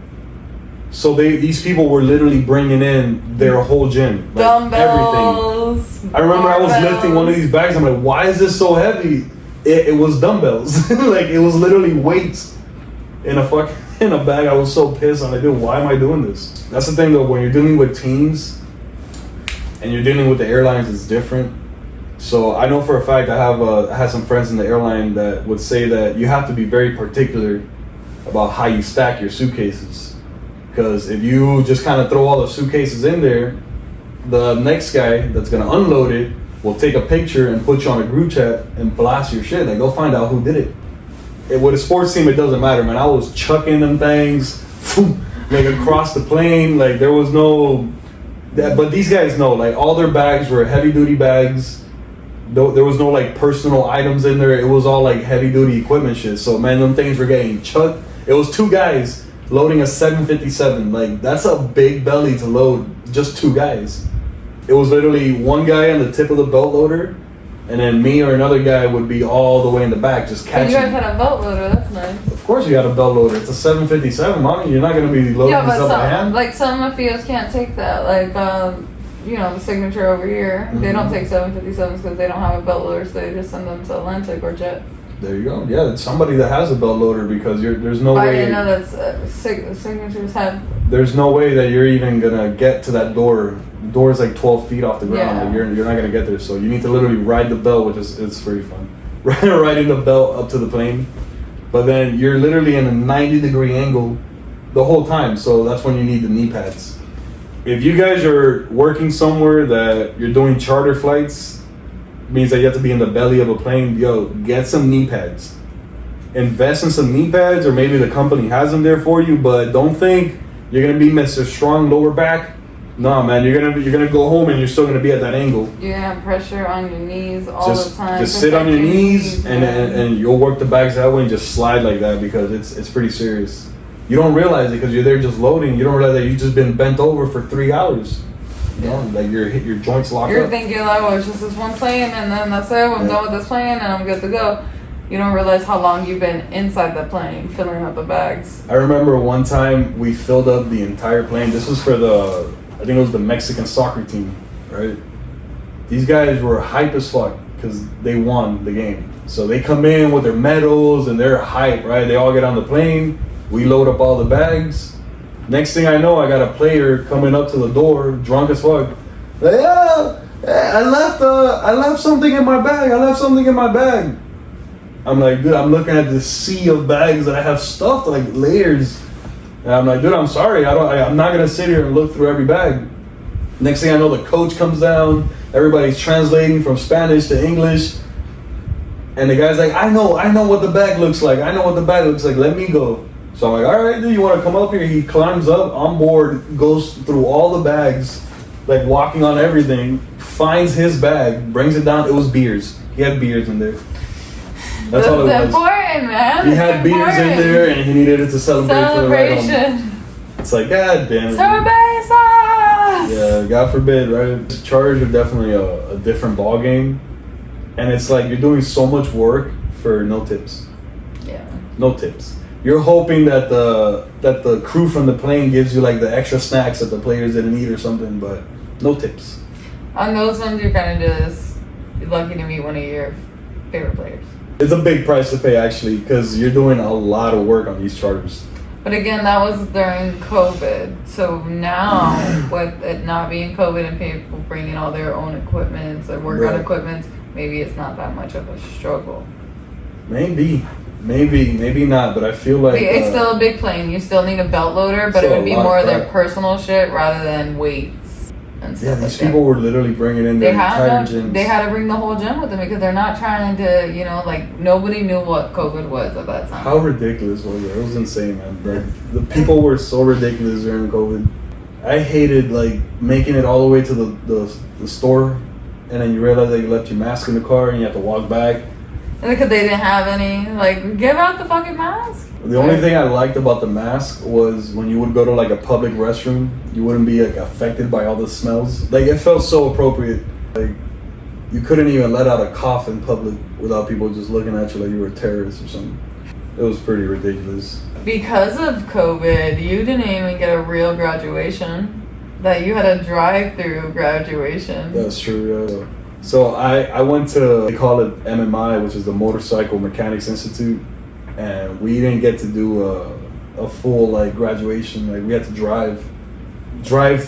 So these people were literally bringing in their whole gym. Like, dumbbells. Everything. I remember I was lifting one of these bags. I'm like, why is this so heavy? It was dumbbells. Like, it was literally weights in a bag. I was so pissed. I'm like, dude, why am I doing this? That's the thing though, when you're dealing with teams, and you're dealing with the airlines, it's different. So I know for a fact I had some friends in the airline that would say that you have to be very particular about how you stack your suitcases. Because if you just kind of throw all the suitcases in there, the next guy that's going to unload it will take a picture and put you on a group chat and blast your shit. Like, they'll find out who did it. With a sports team, it doesn't matter, man. I was chucking them things like across the plane. Like, there was no... But these guys know, like, all their bags were heavy duty bags. There was no like personal items in there. It was all like heavy duty equipment shit. So man, them things were getting chucked. It was two guys loading a 757. Like, that's a big belly to load just two guys. It was literally one guy on the tip of the belt loader, and then me or another guy would be all the way in the back just catching. You guys had a belt loader, that's nice. Of course you got a belt loader. It's a 757, mommy. You're not going to be loading this up by hand. Like, some mafias can't take that. Like, the Signature over here, they don't take 757s because they don't have a belt loader, so they just send them to Atlantic or Jet. There you go. Yeah, it's somebody that has a belt loader, because there's no way... I didn't know that Signatures had... There's no way that you're even going to get to that door. The door is like 12 feet off the ground. Yeah. Like, you're not going to get there. So you need to literally ride the belt, which is it's pretty fun. Riding the belt up to the plane. But then you're literally in a 90-degree angle the whole time. So that's when you need the knee pads. If you guys are working somewhere that you're doing charter flights, means that you have to be in the belly of a plane, get some knee pads. Invest in some knee pads, or maybe the company has them there for you, but don't think you're going to be Mr. Strong lower back. No, man, you're gonna go home and you're still gonna be at that angle. You're gonna have pressure on your knees all the time. Just sit on your knees and you'll work the bags that way and just slide like that, because it's pretty serious. You don't realize it because you're there just loading. You don't realize that you've just been bent over for 3 hours. You know, like your joints locked up. You're thinking like, oh, it's just this one plane, and then that's it. I'm done with this plane, and I'm good to go. You don't realize how long you've been inside the plane filling up the bags. I remember one time we filled up the entire plane. This was for I think it was the Mexican soccer team, right? These guys were hype as fuck because they won the game. So they come in with their medals and they're hype, right? They all get on the plane. We load up all the bags. Next thing I know, I got a player coming up to the door, drunk as fuck. Like, I left something in my bag. I'm like, dude, I'm looking at this sea of bags that I have stuffed, like layers. And I'm like, dude, I'm sorry. I'm not gonna sit here and look through every bag. Next thing I know, the coach comes down. Everybody's translating from Spanish to English. And the guy's like, I know what the bag looks like. Let me go. So I'm like, all right, dude, you want to come up here? He climbs up on board, goes through all the bags, like walking on everything, finds his bag, brings it down. It was beers. He had beers in there. That's all it was. Important, man. He had beers in there, and he needed it to celebrate for the ride home. It's like, God damn it. Cerveza! Yeah, God forbid, right? Charters are definitely a different ball game, and it's like you're doing so much work for no tips. Yeah. No tips. You're hoping that the crew from the plane gives you like the extra snacks that the players didn't eat or something, but no tips. On those ones, you're kind of just lucky to meet one of your favorite players. It's a big price to pay actually, because you're doing a lot of work on these charters. But again, that was during COVID. So now, with it not being COVID and people bringing all their own equipment or workout equipment, maybe it's not that much of a struggle. Maybe not. But I feel like it's still a big plane. You still need a belt loader, but it would be more of their personal shit rather than weights and stuff. Yeah, these people were literally bringing in their entire gyms. They had to bring the whole gym with them because they're not trying to, like nobody knew what COVID was at that time. How ridiculous was it? It was insane, man. The people were so ridiculous during COVID. I hated like making it all the way to the store, and then you realize that you left your mask in the car and you have to walk back. And because they didn't have any, like, give out the fucking mask. The only thing I liked about the mask was when you would go to like a public restroom, you wouldn't be like affected by all the smells. Like it felt so appropriate. Like you couldn't even let out a cough in public without people just looking at you like you were a terrorist or something. It was pretty ridiculous. Because of COVID, you didn't even get a real graduation. That you had a drive-through graduation. That's true, yeah. So I went to, they call it MMI, which is the Motorcycle Mechanics Institute, and we didn't get to do a full like graduation. Like we had to drive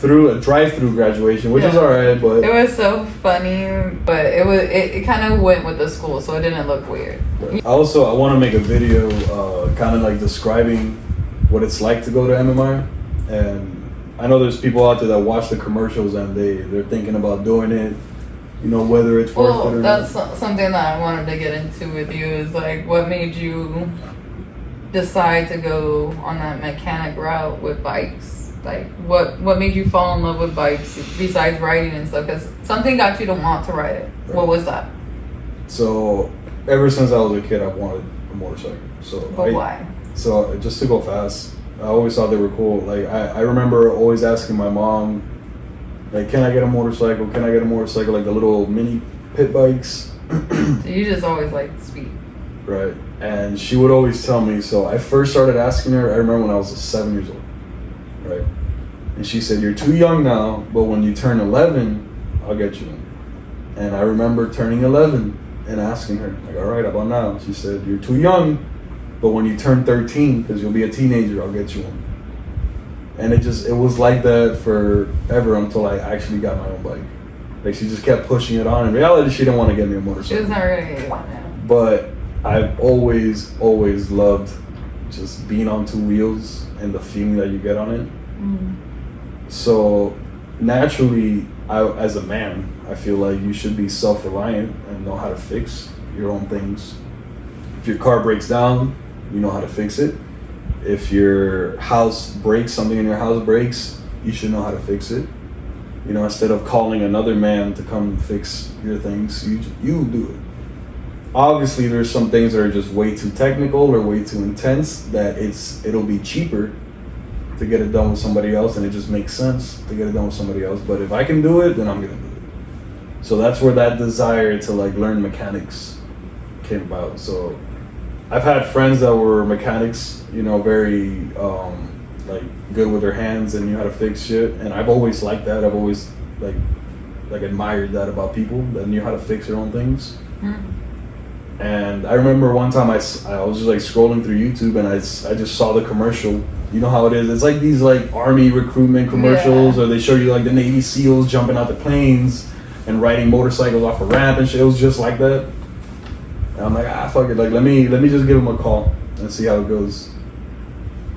through a drive-through graduation, which is alright, but it was so funny. But it kind of went with the school, so it didn't look weird. I want to make a video, kind of like describing what it's like to go to MMI, and I know there's people out there that watch the commercials and they're thinking about doing it. Whether it's worth it or that's not. something that I wanted to get into with you is like what made you decide to go on that mechanic route with bikes? Like what made you fall in love with bikes besides riding and stuff? Because something got you to want to ride it. Right. What was that? So ever since I was a kid, I wanted a motorcycle. But why? So just to go fast. I always thought they were cool. Like I remember always asking my mom, like, can I get a motorcycle? Can I get a motorcycle? Like the little mini pit bikes. So you just always liked speed. Right. And she would always tell me, so I first started asking her, I remember when I was 7 years old. Right. And she said, you're too young now, but when you turn 11, I'll get you one. And I remember turning 11 and asking her, like, all right, how about now? She said, you're too young, but when you turn 13, because you'll be a teenager, I'll get you one. And it was like that forever until I actually got my own bike. Like she just kept pushing it on. In reality, she didn't want to get me a motorcycle. She was not ready to get one now. But I've always loved just being on two wheels and the feeling that you get on it. Mm-hmm. So naturally, as a man, I feel like you should be self-reliant and know how to fix your own things. If your car breaks down, you know how to fix it. If your house breaks, something in your house breaks, you should know how to fix it. Instead of calling another man to come fix your things, you do it. Obviously, there's some things that are just way too technical or way too intense that it'll be cheaper to get it done with somebody else, and it just makes sense to get it done with somebody else. But if I can do it, then I'm gonna do it. So that's where that desire to like learn mechanics came about. So I've had friends that were mechanics, very like good with their hands and knew how to fix shit, and I've always liked that. I've always like admired that about people that knew how to fix their own things. Mm-hmm. And I remember one time I was just like scrolling through YouTube and I just saw the commercial. You know how it is. It's like these like army recruitment commercials, or they show you like the Navy SEALs jumping out the planes and riding motorcycles off a ramp and shit. It was just like that. And I'm like, fuck it. Like let me just give him a call and see how it goes.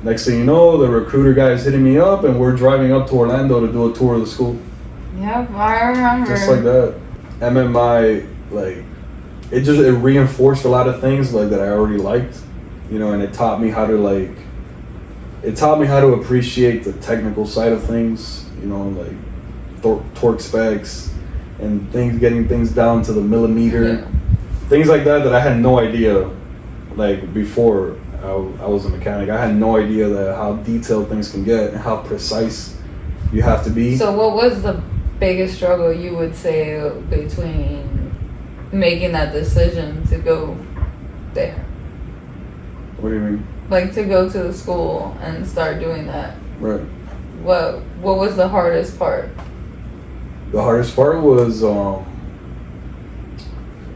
Next thing you know, the recruiter guy is hitting me up and we're driving up to Orlando to do a tour of the school. Yep, I remember. Just like that. MMI, like, it reinforced a lot of things like that I already liked, and it taught me how to appreciate the technical side of things, like torque specs and getting things down to the millimeter. Yeah. Things like that I had no idea, like before I was a mechanic. I had no idea that how detailed things can get and how precise you have to be. So what was the biggest struggle you would say between making that decision to go there? What do you mean? Like to go to the school and start doing that. Right. What was the hardest part? The hardest part was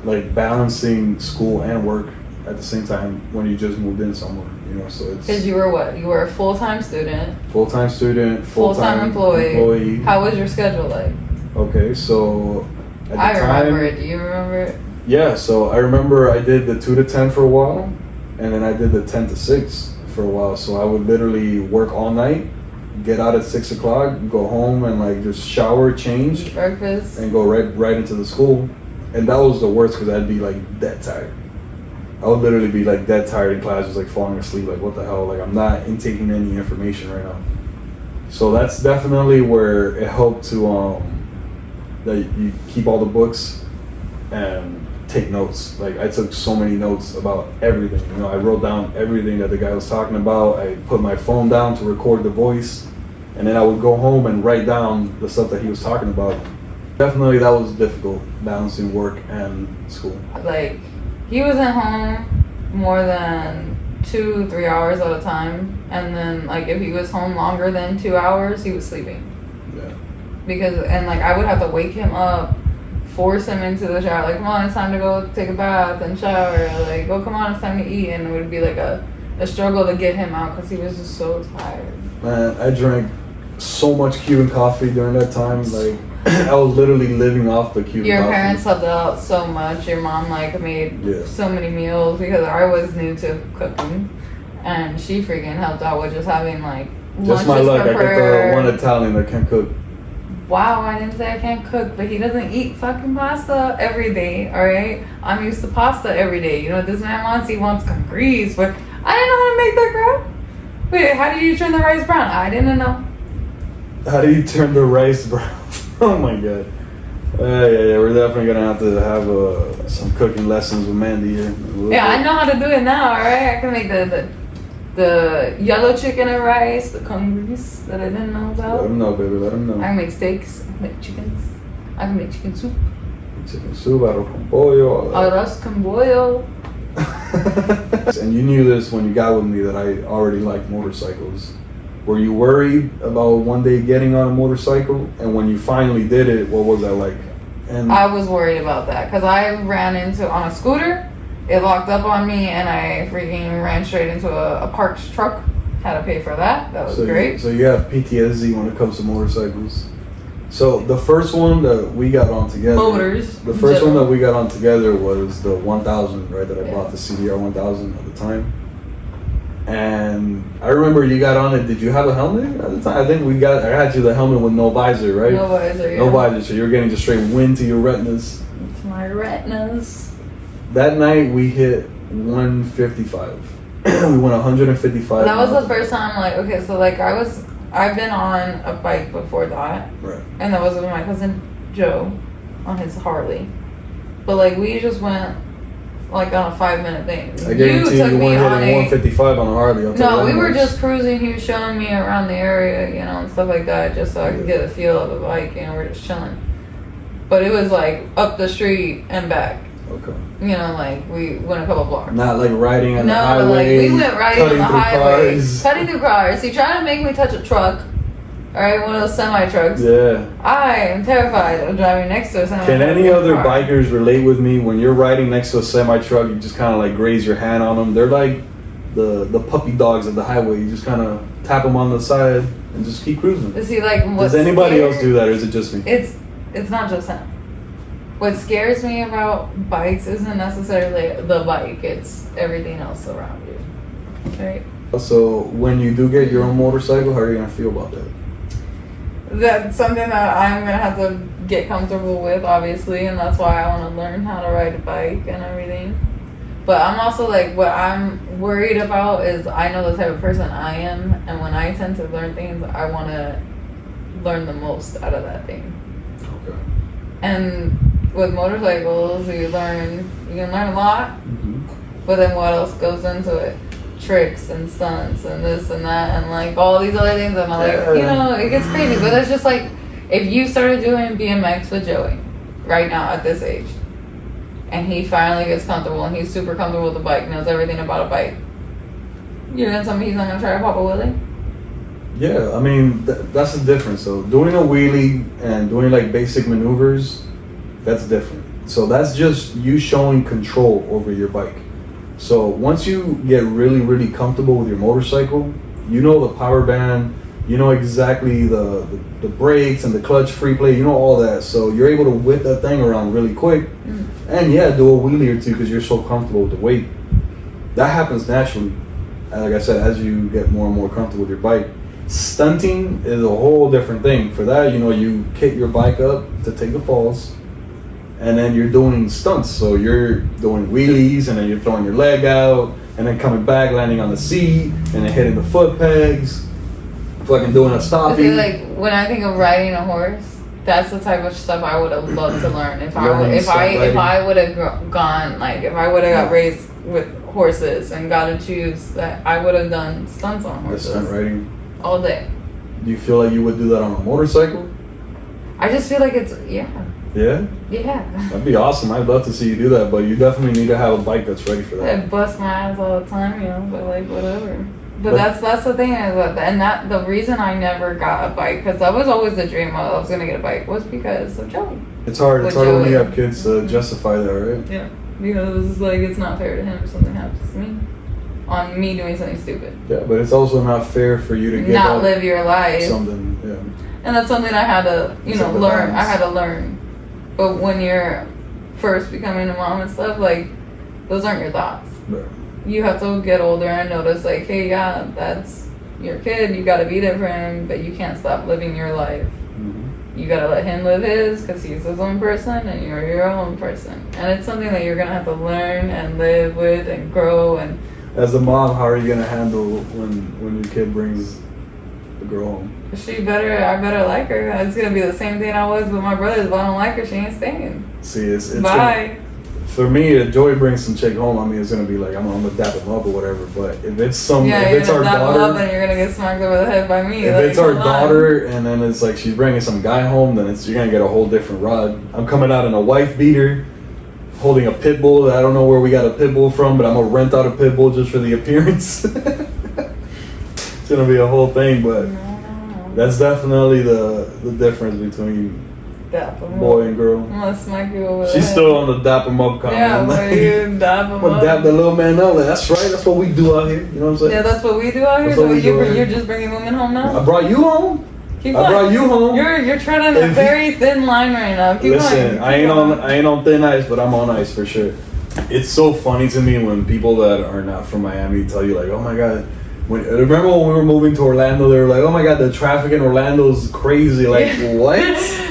like balancing school and work at the same time when you just moved in somewhere, you know. So it's Because you were what? You were a full-time student. Full-time student, Full-time employee. How was your schedule like? Okay, so at the I time, remember it. Do you remember it? Yeah, so I remember I did the 2 to 10 for a while, and then I did the 10 to 6 for a while. So I would literally work all night, get out at 6 o'clock, go home and like just shower, change, Breakfast. and go right into the school. And that was the worst because I'd be like dead tired. I would literally be like dead tired in class, just like falling asleep. Like what the hell? Like I'm not intaking any information right now. So that's definitely where it helped to that you keep all the books and take notes. Like I took so many notes about everything. You know, I wrote down everything that the guy was talking about. I put my phone down to record the voice, and then I would go home and write down the stuff that he was talking about. Definitely that was difficult, balancing work and school. Like, he wasn't home more than 2-3 hours at a time, and then like if he was home longer than 2 hours, he was sleeping. Yeah. Because like I would have to wake him up, force him into the shower. Like, come on, it's time to go take a bath and shower. Like, oh, come on, it's time to eat. And it would be like a struggle to get him out because he was just so tired. Man, I drank so much Cuban coffee during that time. Like, I was literally living off the Cuban coffee. Your parents helped out so much. Your mom like made so many meals because I was new to cooking, and she freaking helped out with just having like just my luck. prepared. I got the one Italian that can cook. Wow, I didn't say I can't cook, but he doesn't eat fucking pasta every day. All right, I'm used to pasta every day. You know what this man wants? He wants some grease, but I didn't know how to make that crap. Wait, how do you turn the rice brown? I didn't know. How do you turn the rice brown? Oh my god. Yeah, we're definitely gonna have to have some cooking lessons with Mandy here. Yeah, I know how to do it now, alright? I can make the yellow chicken and rice, the corn grease that I didn't know about. Let him know, baby, let him know. I can make steaks, I can make chickens, I can make chicken soup. Chicken soup, arroz con pollo, all that. Arroz con pollo. And you knew this when you got with me that I already liked motorcycles. Were you worried about one day getting on a motorcycle? And when you finally did it, what was that like? And I was worried about that because I ran into on a scooter. It locked up on me and I freaking ran straight into a parked truck. Had to pay for that. That was great. So you have PTSD when it comes to motorcycles. So the first one that we got on together. Motors. The first one that we got on together was the 1000, right? That I bought, the CDR 1000 at the time. And I remember you got on it. Did you have a helmet at the time? I think I had you the helmet with no visor, right? No visor, yeah. No visor, so you're getting just straight wind to your retinas. To my retinas. That night we hit 155. We went 155. That was the first time, like, okay, so like I've been on a bike before that. Right. And that was with my cousin Joe on his Harley. But like we just went like on a 5-minute thing. I guarantee you weren't hitting 155 on a Harley. No, we were just cruising. He was showing me around the area, you know, and stuff like that, just so I could get a feel of the bike. You know, we're just chilling. But it was like up the street and back. Okay. You know, like we went a couple blocks. Not like riding on the highway. No, like we went riding on the highway, cars. cutting through cars. He tried to make me touch a truck. All right, one of those semi trucks. Yeah. I am terrified of driving next to a semi. Can any other bikers relate with me? When you're riding next to a semi truck, you just kind of like graze your hand on them. They're like the puppy dogs of the highway. You just kind of tap them on the side and just keep cruising. Is he like? Does anybody else do that, or is it just me? It's not just him. What scares me about bikes isn't necessarily the bike; it's everything else around you. Right. So when you do get your own motorcycle, how are you gonna feel about that? That's something that I'm gonna have to get comfortable with, obviously, and that's why I want to learn how to ride a bike and everything. But I'm also like, what I'm worried about is I know the type of person I am, and when I tend to learn things, I want to learn the most out of that thing. Okay. And with motorcycles, you can learn a lot, but then what else goes into it? tricks and stunts and this and that and like all these other things. And I'm like, Yeah. you know, it gets crazy. But it's just like, if you started doing BMX with Joey right now at this age, and he finally gets comfortable and he's super comfortable with the bike, knows everything about a bike, you're gonna tell me he's not gonna try to pop a wheelie? Yeah, I mean, that's the difference. So doing a wheelie and doing like basic maneuvers, that's different. So that's just you showing control over your bike. So once you get really, really comfortable with your motorcycle, you know the power band, you know exactly the brakes and the clutch free play, you know all that. So you're able to whip that thing around really quick. And yeah, do a wheelie or two because you're so comfortable with the weight. That happens naturally. And like I said, as you get more and more comfortable with your bike. Stunting is a whole different thing. For that, you know, you kit your bike up to take the falls, and then you're doing stunts. So you're doing wheelies, and then you're throwing your leg out, and then coming back, landing on the seat, and then hitting the foot pegs, fucking doing a I stoppie. feel like when I think of riding a horse, that's the type of stuff I would have loved to learn. If I would have gone, like if I would have got raised with horses and got to choose, that I would have done stunts on horses. Stunt riding. All day. Do you feel like you would do that on a motorcycle? I just feel like it's Yeah? yeah. That'd be awesome. I'd love to see you do that, but you definitely need to have a bike that's ready for I that. bust my ass all the time, you know, but like whatever. But that's the thing, and that the reason I never got a bike, because that was always the dream I was gonna get a bike, was because of Joey. It's hard With when Joey. you have kids to justify that, right? Yeah, because it's like it's not fair to him if something happens to me, on me doing something stupid. Yeah, but it's also not fair for you to give Not up live your life. something. Yeah. And that's something I had to, It's learn. balance. I had to learn. But when you're first becoming a mom and stuff, like, those aren't your thoughts. Right. You have to get older and notice, like, hey, yeah, that's your kid. You got to be there for him, but you can't stop living your life. Mm-hmm. You got to let him live his, because he's his own person and you're your own person. And it's something that you're going to have to learn and live with and grow. And As a mom, how are you gonna handle when your kid brings the girl home? I better like her. It's going to be the same thing I was with my brothers. If I don't like her, she ain't staying. See, it's Bye. for me, if Joey brings some chick home, I mean, it's gonna be like I'm gonna dap him up or whatever. But if it's Yeah, if you're it's our gonna dap daughter, up and you're gonna get smacked over the head by me. if like, it's our hold on. daughter, and then it's like she's bringing some guy home, then you're gonna get a whole different rod. I'm coming out in a wife beater, holding a pit bull that I don't know where we got a pit bull from, but I'm gonna rent out a pit bull just for the appearance. It's gonna be a whole thing, but that's definitely the difference between Dap 'em boy up. and girl. I'm gonna smack you over the She's head. still on the dap 'em up comment. Yeah, where you dap him I'm gonna up. dap the little man up. Like, that's right. That's what we do out here. You know what I'm saying? Yeah, that's what we do out here. That's what So we do out here. you're just bringing women home now? I brought you home. Keep I going. brought you home. You're treading a If very thin line right now. Keep Listen, going. I ain't on thin ice, but I'm on ice for sure. It's so funny to me when people that are not from Miami tell you like, "Oh my God." Remember when we were moving to Orlando? They were like, "Oh my God, the traffic in Orlando is crazy." Like, what?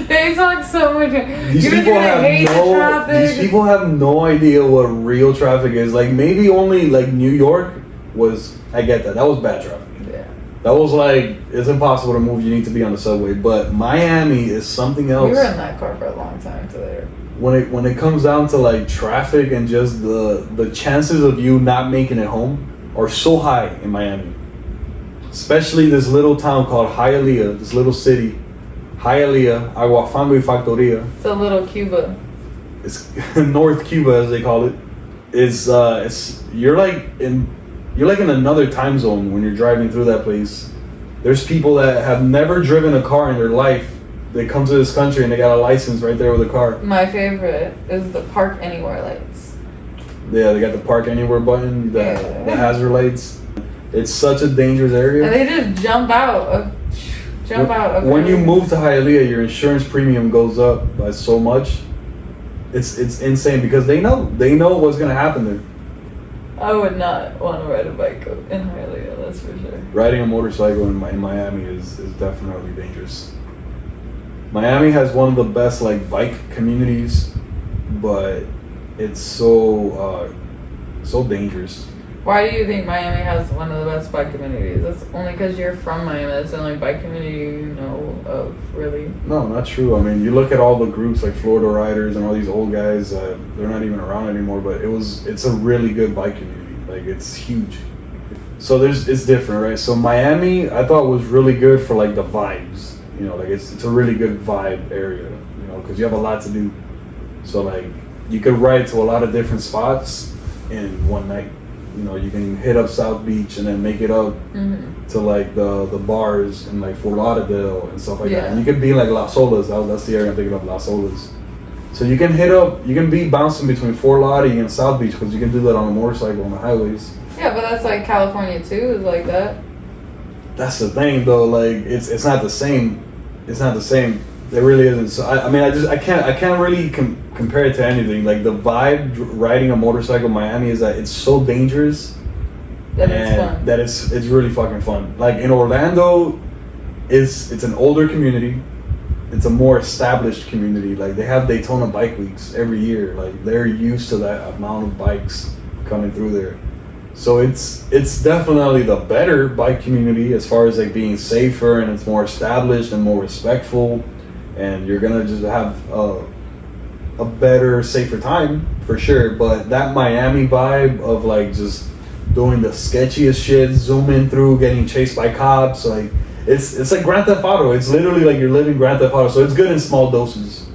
They talk so much. These You're people gonna have hate the traffic. These people have no idea what real traffic is. Like maybe only like New York was. I get that. That was bad traffic. Yeah. That was like it's impossible to move. You need to be on the subway. But Miami is something else. We were in that car for a long time to there. When it comes down to like traffic and just the chances of you not making it home are so high in Miami. Especially this little town called Hialeah, this little city. Hialeah, Agua Fango y Factoria. It's a little Cuba. It's North Cuba as they call it. It's you're like in another time zone when you're driving through that place. There's people that have never driven a car in their life. They come to this country and they got a license right there with a car. My favorite is the park anywhere lights. Yeah, they got the park anywhere button, the hazard lights. It's such a dangerous area. And they just jump out. When you move to Hialeah, your insurance premium goes up by so much. It's insane because they know what's gonna happen there. I would not want to ride a bike in Hialeah, that's for sure. Riding a motorcycle in Miami is definitely dangerous. Miami has one of the best like bike communities, but it's so dangerous. Why do you think Miami has one of the best bike communities? That's only because you're from Miami. That's the only bike community you know of, really. No, not true. I mean, you look at all the groups like Florida Riders and all these old guys. They're not even around anymore. But it's a really good bike community. Like it's huge. So it's different, right? So Miami, I thought was really good for like the vibes. You know, like it's a really good vibe area. You know, because you have a lot to do. So like you could ride to a lot of different spots in one night. You know, you can hit up South Beach and then make it up to like the bars in like Fort Lauderdale and stuff like that. And you could be like Las Olas. That's the area I'm thinking of, Las Olas. So you can be bouncing between Fort Lauderdale and South Beach because you can do that on a motorcycle on the highways. Yeah, but that's like California too, is like that. That's the thing though, like it's not the same. It's not the same. It really isn't. So I can't really compare it to anything. Like the vibe riding a motorcycle in Miami is that it's so dangerous that it's fun. That it's really fucking fun. Like in Orlando, it's an older community. It's a more established community. Like they have Daytona Bike Weeks every year. Like they're used to that amount of bikes coming through there. So it's definitely the better bike community as far as like being safer, and it's more established and more respectful, and you're gonna just have a better, safer time for sure. But that Miami vibe of like just doing the sketchiest shit, zooming through, getting chased by cops, like it's like Grand Theft Auto. It's literally like you're living Grand Theft Auto. So it's good in small doses.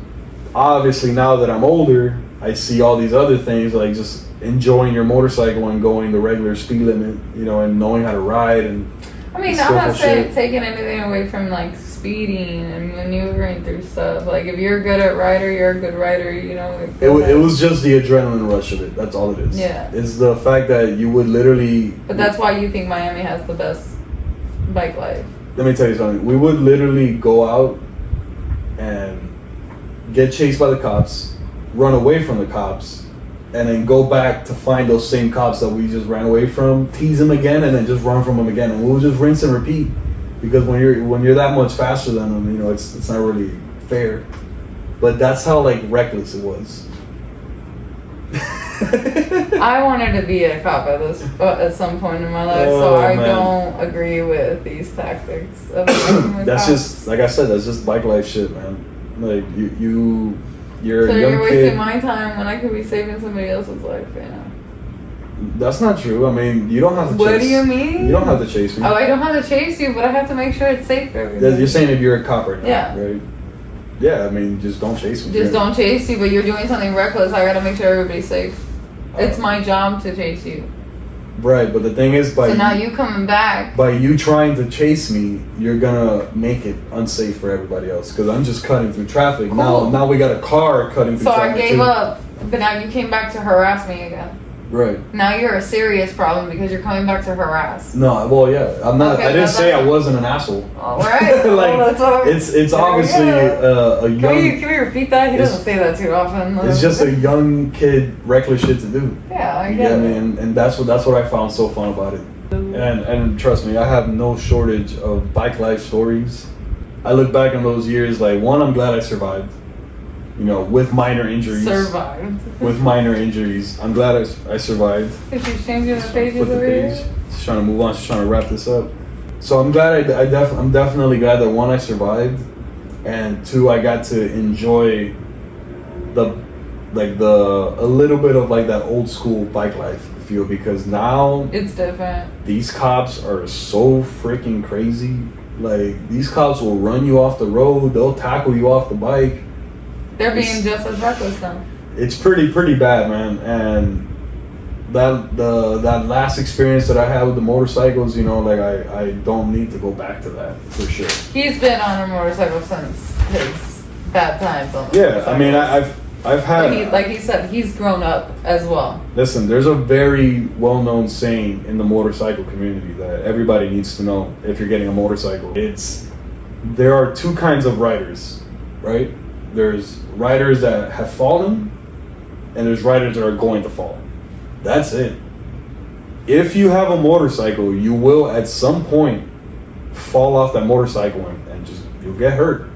Obviously, now that I'm older, I see all these other things like just enjoying your motorcycle and going the regular speed limit, you know, and knowing how to ride. And I mean, I'm not saying taking anything away from like speeding and maneuvering through stuff. Like if you're good at rider, you're a good rider, you know. Like, it was just the adrenaline rush of it. That's all it is. Yeah. It's the fact that you would literally. But that's why you think Miami has the best bike life. Let me tell you something. We would literally go out and get chased by the cops, run away from the cops, and then go back to find those same cops that we just ran away from, tease them again, and then just run from them again. And we'll just rinse and repeat. Because when you're that much faster than them, you know, it's not really fair. But that's how like reckless it was. I wanted to be a cop at some point in my life, so I don't agree with these tactics. That's just, like I said, that's just bike life shit, man. Like you're a young you're wasting kid. my time when I could be saving somebody else's life, you know. That's not true. I mean, you don't have to chase. What do you mean? You don't have to chase me. Oh, I don't have to chase you, but I have to make sure it's safe for everybody. You're saying if you're a cop right now, yeah. right? Yeah, I mean, just don't chase me. Just don't chase you, but you're doing something reckless. I gotta make sure everybody's safe. It's my job to chase you. Right, but the thing is, so now you coming back. By you trying to chase me, you're gonna make it unsafe for everybody else. Because I'm just cutting through traffic. Cool. Now we got a car cutting through traffic. So I gave up, but now you came back to harass me again. Right. Now you're a serious problem because you're coming back to harass. No, well, yeah, I'm not. Okay, I didn't say I wasn't an asshole. All right. Like, that's what it's obviously a young. Can we repeat that? He doesn't say that too often. It's just a young kid, reckless shit to do. Yeah, I get it. And that's what I found so fun about it. And trust me, I have no shortage of bike life stories. I look back on those years like, one, I'm glad I survived. You know, with minor injuries. Survived. With minor injuries. I'm glad I survived. She's changing the pages over here. She's trying to move on. She's trying to wrap this up. So I'm glad I'm definitely glad that, one, I survived, and two, I got to enjoy a little bit of like that old school bike life feel, because now it's different. These cops are so freaking crazy. Like, these cops will run you off the road. They'll tackle you off the bike. They're being just as reckless now. It's pretty bad, man. And that last experience that I had with the motorcycles, you know, like I don't need to go back to that for sure. He's been on a motorcycle since his bad times on Yeah, I mean, I've had, like he said, he's grown up as well. Listen, there's a very well-known saying in the motorcycle community that everybody needs to know if you're getting a motorcycle. There are two kinds of riders, right? There's riders that have fallen, and there's riders that are going to fall. That's it. If you have a motorcycle, you will at some point fall off that motorcycle and you'll get hurt.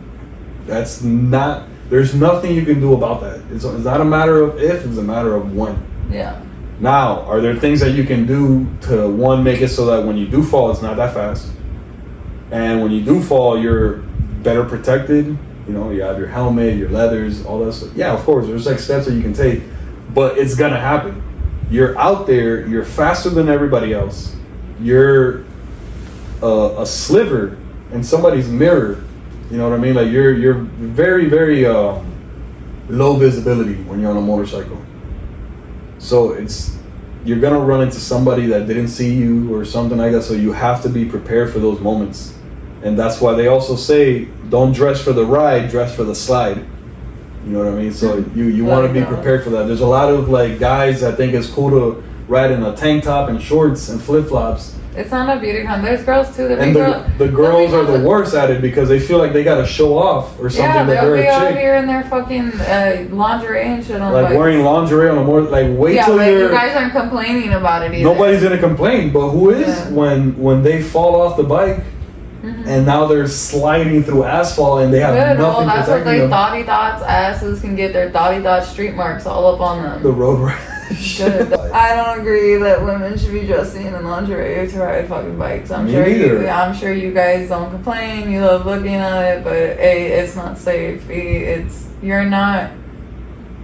There's nothing you can do about that. It's not a matter of if, it's a matter of when. Yeah. Now, are there things that you can do to, one, make it so that when you do fall, it's not that fast? And when you do fall, you're better protected. You know, you have your helmet, your leathers, all that stuff. Yeah, of course, there's like steps that you can take, but it's gonna happen. You're out there, you're faster than everybody else. you're a sliver in somebody's mirror. You know what I mean? Like you're very, very low visibility when you're on a motorcycle. So you're gonna run into somebody that didn't see you or something like that. So you have to be prepared for those moments, and that's why they also say don't dress for the ride, dress for the slide. You know what I mean? So you want to be prepared for that. There's a lot of like guys that think it's cool to ride in a tank top and shorts and flip flops. It's not a beauty con. There's girls too. And the girls are the worst at it because they feel like they gotta show off or something. Yeah, that they'll they're be a out chick. here in their fucking lingerie and shit on Like bikes. wearing lingerie on a more like wait Yeah, till but you're. you guys aren't complaining about it either. Nobody's gonna complain, but who is Yeah. when they fall off the bike and now they're sliding through asphalt and they have Good. nothing Well, that's what protecting they them. thoughty dots asses can get their thoughty dot street marks all up on them. The road rash. Good. I don't agree that women should be dressing in lingerie to ride fucking bikes. I'm Me sure neither. I'm sure you guys don't complain. You love looking at it, but A, it's not safe. B, you're not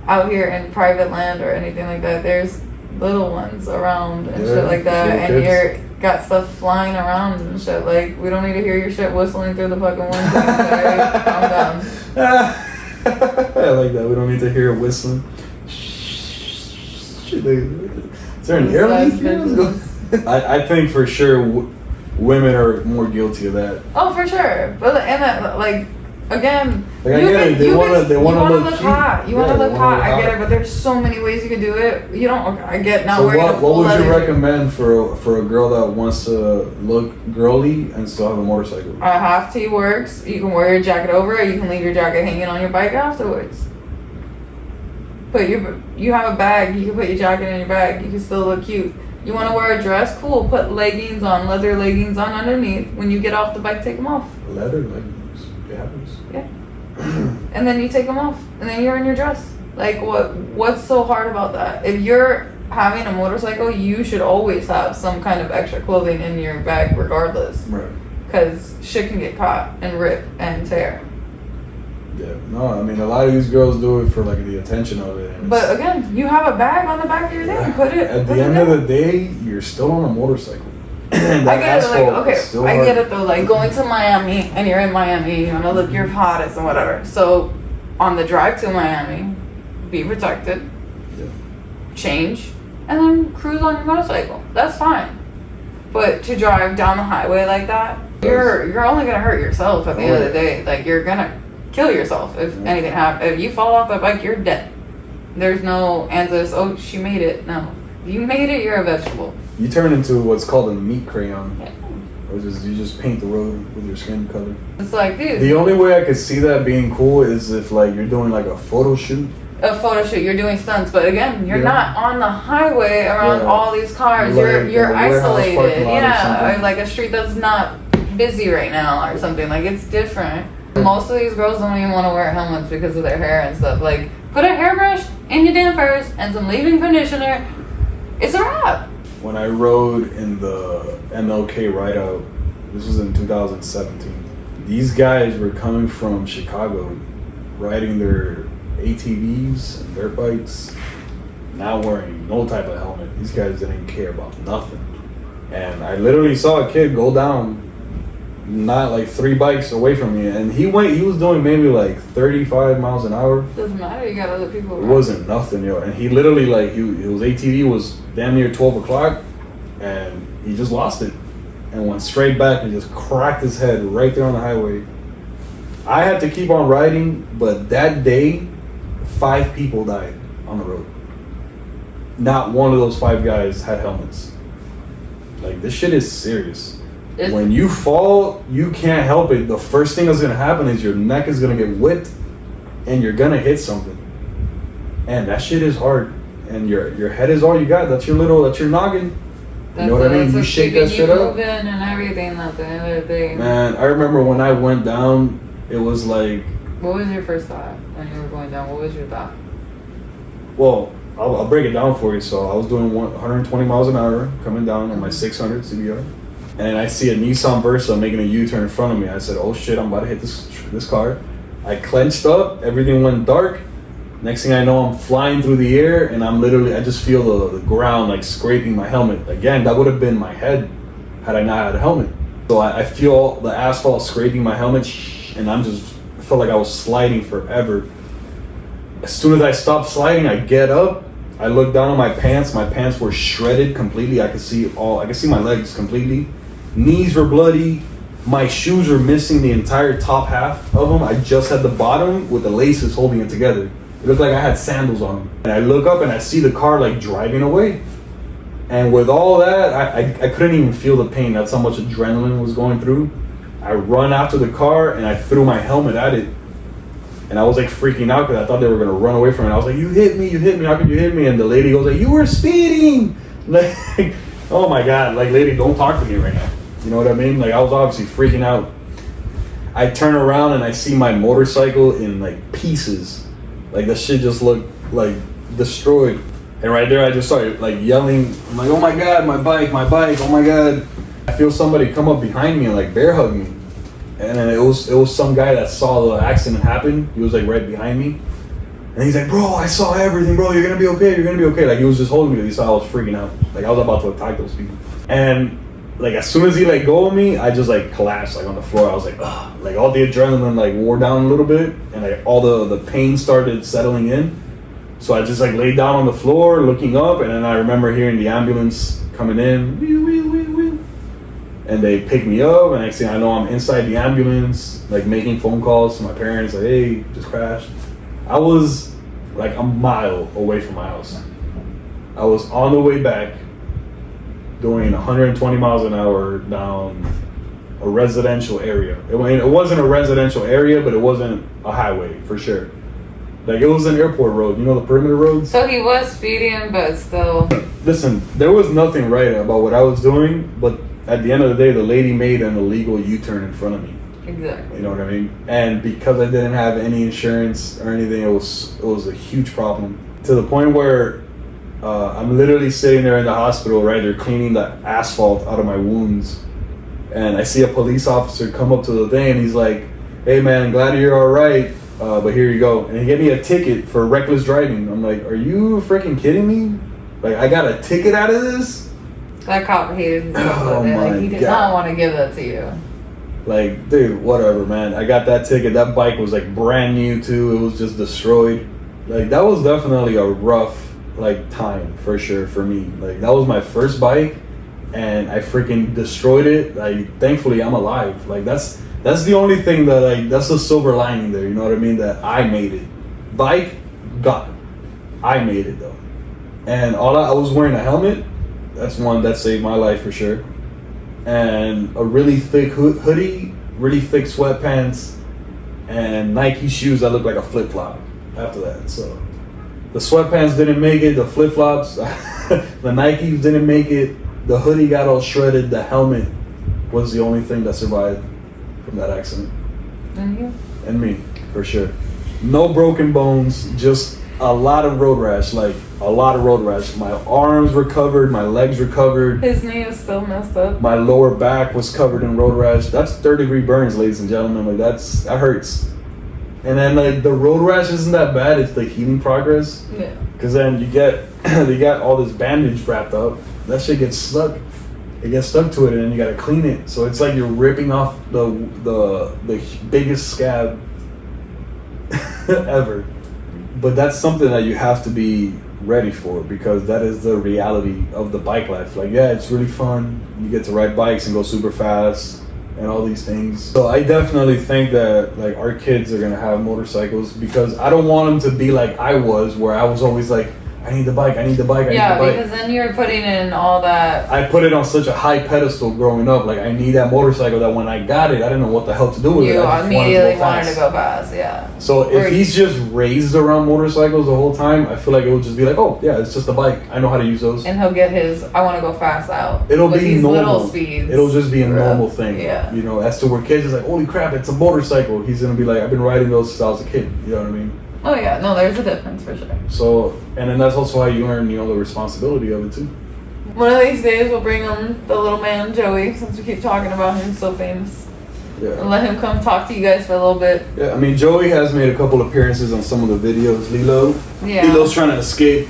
out here in private land or anything like that. There's little ones around and shit like that, little and kids. you're got stuff flying around and shit. Like, we don't need to hear your shit whistling through the fucking window. Okay? Calm down. I like that. We don't need to hear it whistling. Is there an air leak? I think for sure women are more guilty of that. Oh, for sure. But and that, like, again, Like, I get it. They wanna look look cute. hot. You Yeah, want to they look wanna hot. I look get hot. it, but there's so many ways you can do it. You don't. I get not So wearing a what full would you leather. recommend for a girl that wants to look girly and still have a motorcycle? A half tee works. You can wear your jacket over it. You can leave your jacket hanging on your bike afterwards. You have a bag. You can put your jacket in your bag. You can still look cute. You want to wear a dress? Cool. Put leggings on, leather leggings on underneath. When you get off the bike, take them off. Leather leggings. It happens. Yeah. And then you take them off, and then you're in your dress. Like, what's so hard about that? If you're having a motorcycle, you should always have some kind of extra clothing in your bag regardless. Right. Because shit can get caught and rip and tear. Yeah. No, I mean a lot of these girls do it for like the attention of it. And But again, you have a bag on the back of your thing. Put it. At put the it end there. of the day, you're still on a motorcycle. I get it, like, okay, I hard. get it though, like, going to Miami, and you're in Miami, you wanna look your hottest and whatever. So, on the drive to Miami, be protected, Yeah. change, and then cruise on your motorcycle. That's fine. But to drive down the highway like that, you're only gonna hurt yourself at the end of the day. Like, you're gonna kill yourself if anything happens. If you fall off that bike, you're dead. There's no answers, oh, she made it. No. If you made it, you're a vegetable. You turn into what's called a meat crayon, Yeah. or you just paint the road with your skin color. It's like, dude. The only way I could see that being cool is if like you're doing like a photo shoot. A photo shoot, you're doing stunts, but again, you're Yeah. not on the highway around Yeah. all these cars. Like You're a warehouse isolated, parking lot or yeah, something. or like a street that's not busy right now or something. Like, it's different. Most of these girls don't even want to wear helmets because of their hair and stuff. Like, put a hairbrush in your dampers and some leave-in conditioner. It's a wrap. When I rode in the MLK ride out, this was in 2017. These guys were coming from Chicago, riding their ATVs and dirt bikes, not wearing no type of helmet. These guys didn't care about nothing. And I literally saw a kid go down, not like 3 bikes away from me, and he was doing maybe like 35 miles an hour. Doesn't matter, you got other people It around. wasn't nothing, yo. And he literally like his ATV was damn near 12 o'clock, and he just lost it and went straight back and just cracked his head right there on the highway. I had to keep on riding, but that day, 5 people died on the road. Not one of those 5 guys had helmets. Like, this shit is serious. When you fall, you can't help it. The first thing that's gonna happen is your neck is gonna get whipped, and you're gonna hit something. And that shit is hard. And your head is all you got. That's your noggin. You know what I mean? You shake that shit up. Moving and everything at the end of the day. Man, I remember when I went down, it was like, What was your first thought when you were going down? What was your thought? well, I'll break it down for you. So I was doing 120 miles an hour coming down on my 600 CBR. And I see a Nissan Versa making a U-turn in front of me. I said, oh shit, I'm about to hit this car. I clenched up, everything went dark. Next thing I know, I'm flying through the air, and I just feel the ground like scraping my helmet. Again, that would have been my head. had I not had a helmet. So I feel the asphalt scraping my helmet, and I felt like I was sliding forever. As soon as I stopped sliding, I get up, I look down on my pants. My pants were shredded completely. I could see my legs completely. Knees were bloody. My shoes were missing the entire top half of them. I just had the bottom with the laces holding it together. It looked like I had sandals on. And I look up and I see the car like driving away. And with all that, I couldn't even feel the pain. That's how much adrenaline was going through. I run after the car and I threw my helmet at it. And I was like freaking out because I thought they were gonna run away from it. I was like, you hit me, how could you hit me? And the lady goes like, you were speeding. Like, oh my God, like lady, don't talk to me right now. You know what I mean? Like I was obviously freaking out. I turn around and I see my motorcycle in like pieces. Like the shit just looked like destroyed. And right there I just started like yelling. I'm like, oh my God, my bike, oh my God. I feel somebody come up behind me and like bear hug me. And then it was some guy that saw the accident happen. He was like right behind me. And he's like, bro, I saw everything, bro. You're gonna be okay. Like he was just holding me because he saw I was freaking out. Like I was about to attack those people. And like as soon as he let go of me, I just like collapsed like on the floor. I was like, ugh. Like all the adrenaline like wore down a little bit, and like all the pain started settling in. So I just like laid down on the floor looking up, and then I remember hearing the ambulance coming in. And they pick me up, and next thing I know, I'm inside the ambulance, like making phone calls to my parents, like, hey, just crashed. I was like a mile away from my house. I was on the way back, doing 120 miles an hour down a residential area. It wasn't a residential area, but it wasn't a highway, for sure. Like, it was an airport road, you know, the perimeter roads? So he was speeding, but still. Listen, there was nothing right about what I was doing, but at the end of the day, the lady made an illegal U-turn in front of me. Exactly. You know what I mean? And because I didn't have any insurance or anything, it was a huge problem. To the point where I'm literally sitting there in the hospital, right? They're cleaning the asphalt out of my wounds. And I see a police officer come up to the thing, and he's like, hey man, glad you're all right, but here you go. And he gave me a ticket for reckless driving. I'm like, are you freaking kidding me? Like, I got a ticket out of this? That cop hated himself. Oh my like, he did God. not want to give that to you. Like, dude, whatever, man. I got that ticket. That bike was like brand new too. It was just destroyed. Like, that was definitely a rough like time for sure for me. Like, that was my first bike, and I freaking destroyed it. Like, thankfully, I'm alive. Like, that's the only thing that like that's the silver lining there. You know what I mean? That I made it. Bike, got it. I made it though, and I was wearing a helmet. That's one that saved my life for sure. And a really thick hoodie, really thick sweatpants, and Nike shoes that look like a flip-flop after that. So the sweatpants didn't make it, the flip-flops, the Nikes didn't make it, the hoodie got all shredded, the helmet was the only thing that survived from that accident. And you? And me, for sure. No broken bones, just a lot of road rash, like a lot of road rash. My arms were covered, my legs were covered. His knee is still messed up. My lower back was covered in road rash. That's 3rd-degree burns, ladies and gentlemen. Like that hurts. And then like the road rash isn't that bad. It's the healing progress. Yeah. Because then they got all this bandage wrapped up. That shit gets stuck. It gets stuck to it, and then you gotta clean it. So it's like you're ripping off the biggest scab ever. But that's something that you have to be ready for, because that is the reality of the bike life. Like, yeah, it's really fun. You get to ride bikes and go super fast and all these things. So I definitely think that like our kids are gonna have motorcycles, because I don't want them to be like I was, where I was always like, I need the bike. Yeah, because then you're putting in all that. I put it on such a high pedestal growing up. Like, I need that motorcycle, that when I got it, I didn't know what the hell to do with it. You I just immediately wanted to go fast, yeah. So if he's just raised around motorcycles the whole time, I feel like it would just be like, oh yeah, it's just a bike. I know how to use those. And he'll get his, I want to go fast out. It'll with be these normal. Little speeds. It'll just be a normal thing. Yeah. You know, as to where kids is like, holy crap, it's a motorcycle. He's gonna be like, I've been riding those since I was a kid. You know what I mean? Oh yeah, no, there's a difference for sure. So, and then that's also how you learn, you know, the responsibility of it too. One of these days we'll bring on the little man Joey, since we keep talking about him, so famous. Yeah. And let him come talk to you guys for a little bit. Yeah, I mean, Joey has made a couple appearances on some of the videos. Lilo. Yeah. Lilo's trying to escape.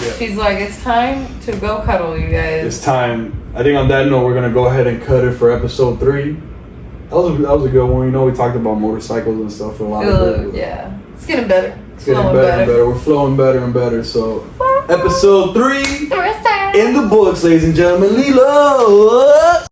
Yeah. She's like, it's time to go cuddle, you guys. It's time. I think on that note, we're gonna go ahead and cut it for episode 3. That was a good one. You know, we talked about motorcycles and stuff for a lot of it. Yeah, it's getting better. It's getting better and better. We're flowing better and better. So, episode 3 in the books, ladies and gentlemen. Lilo.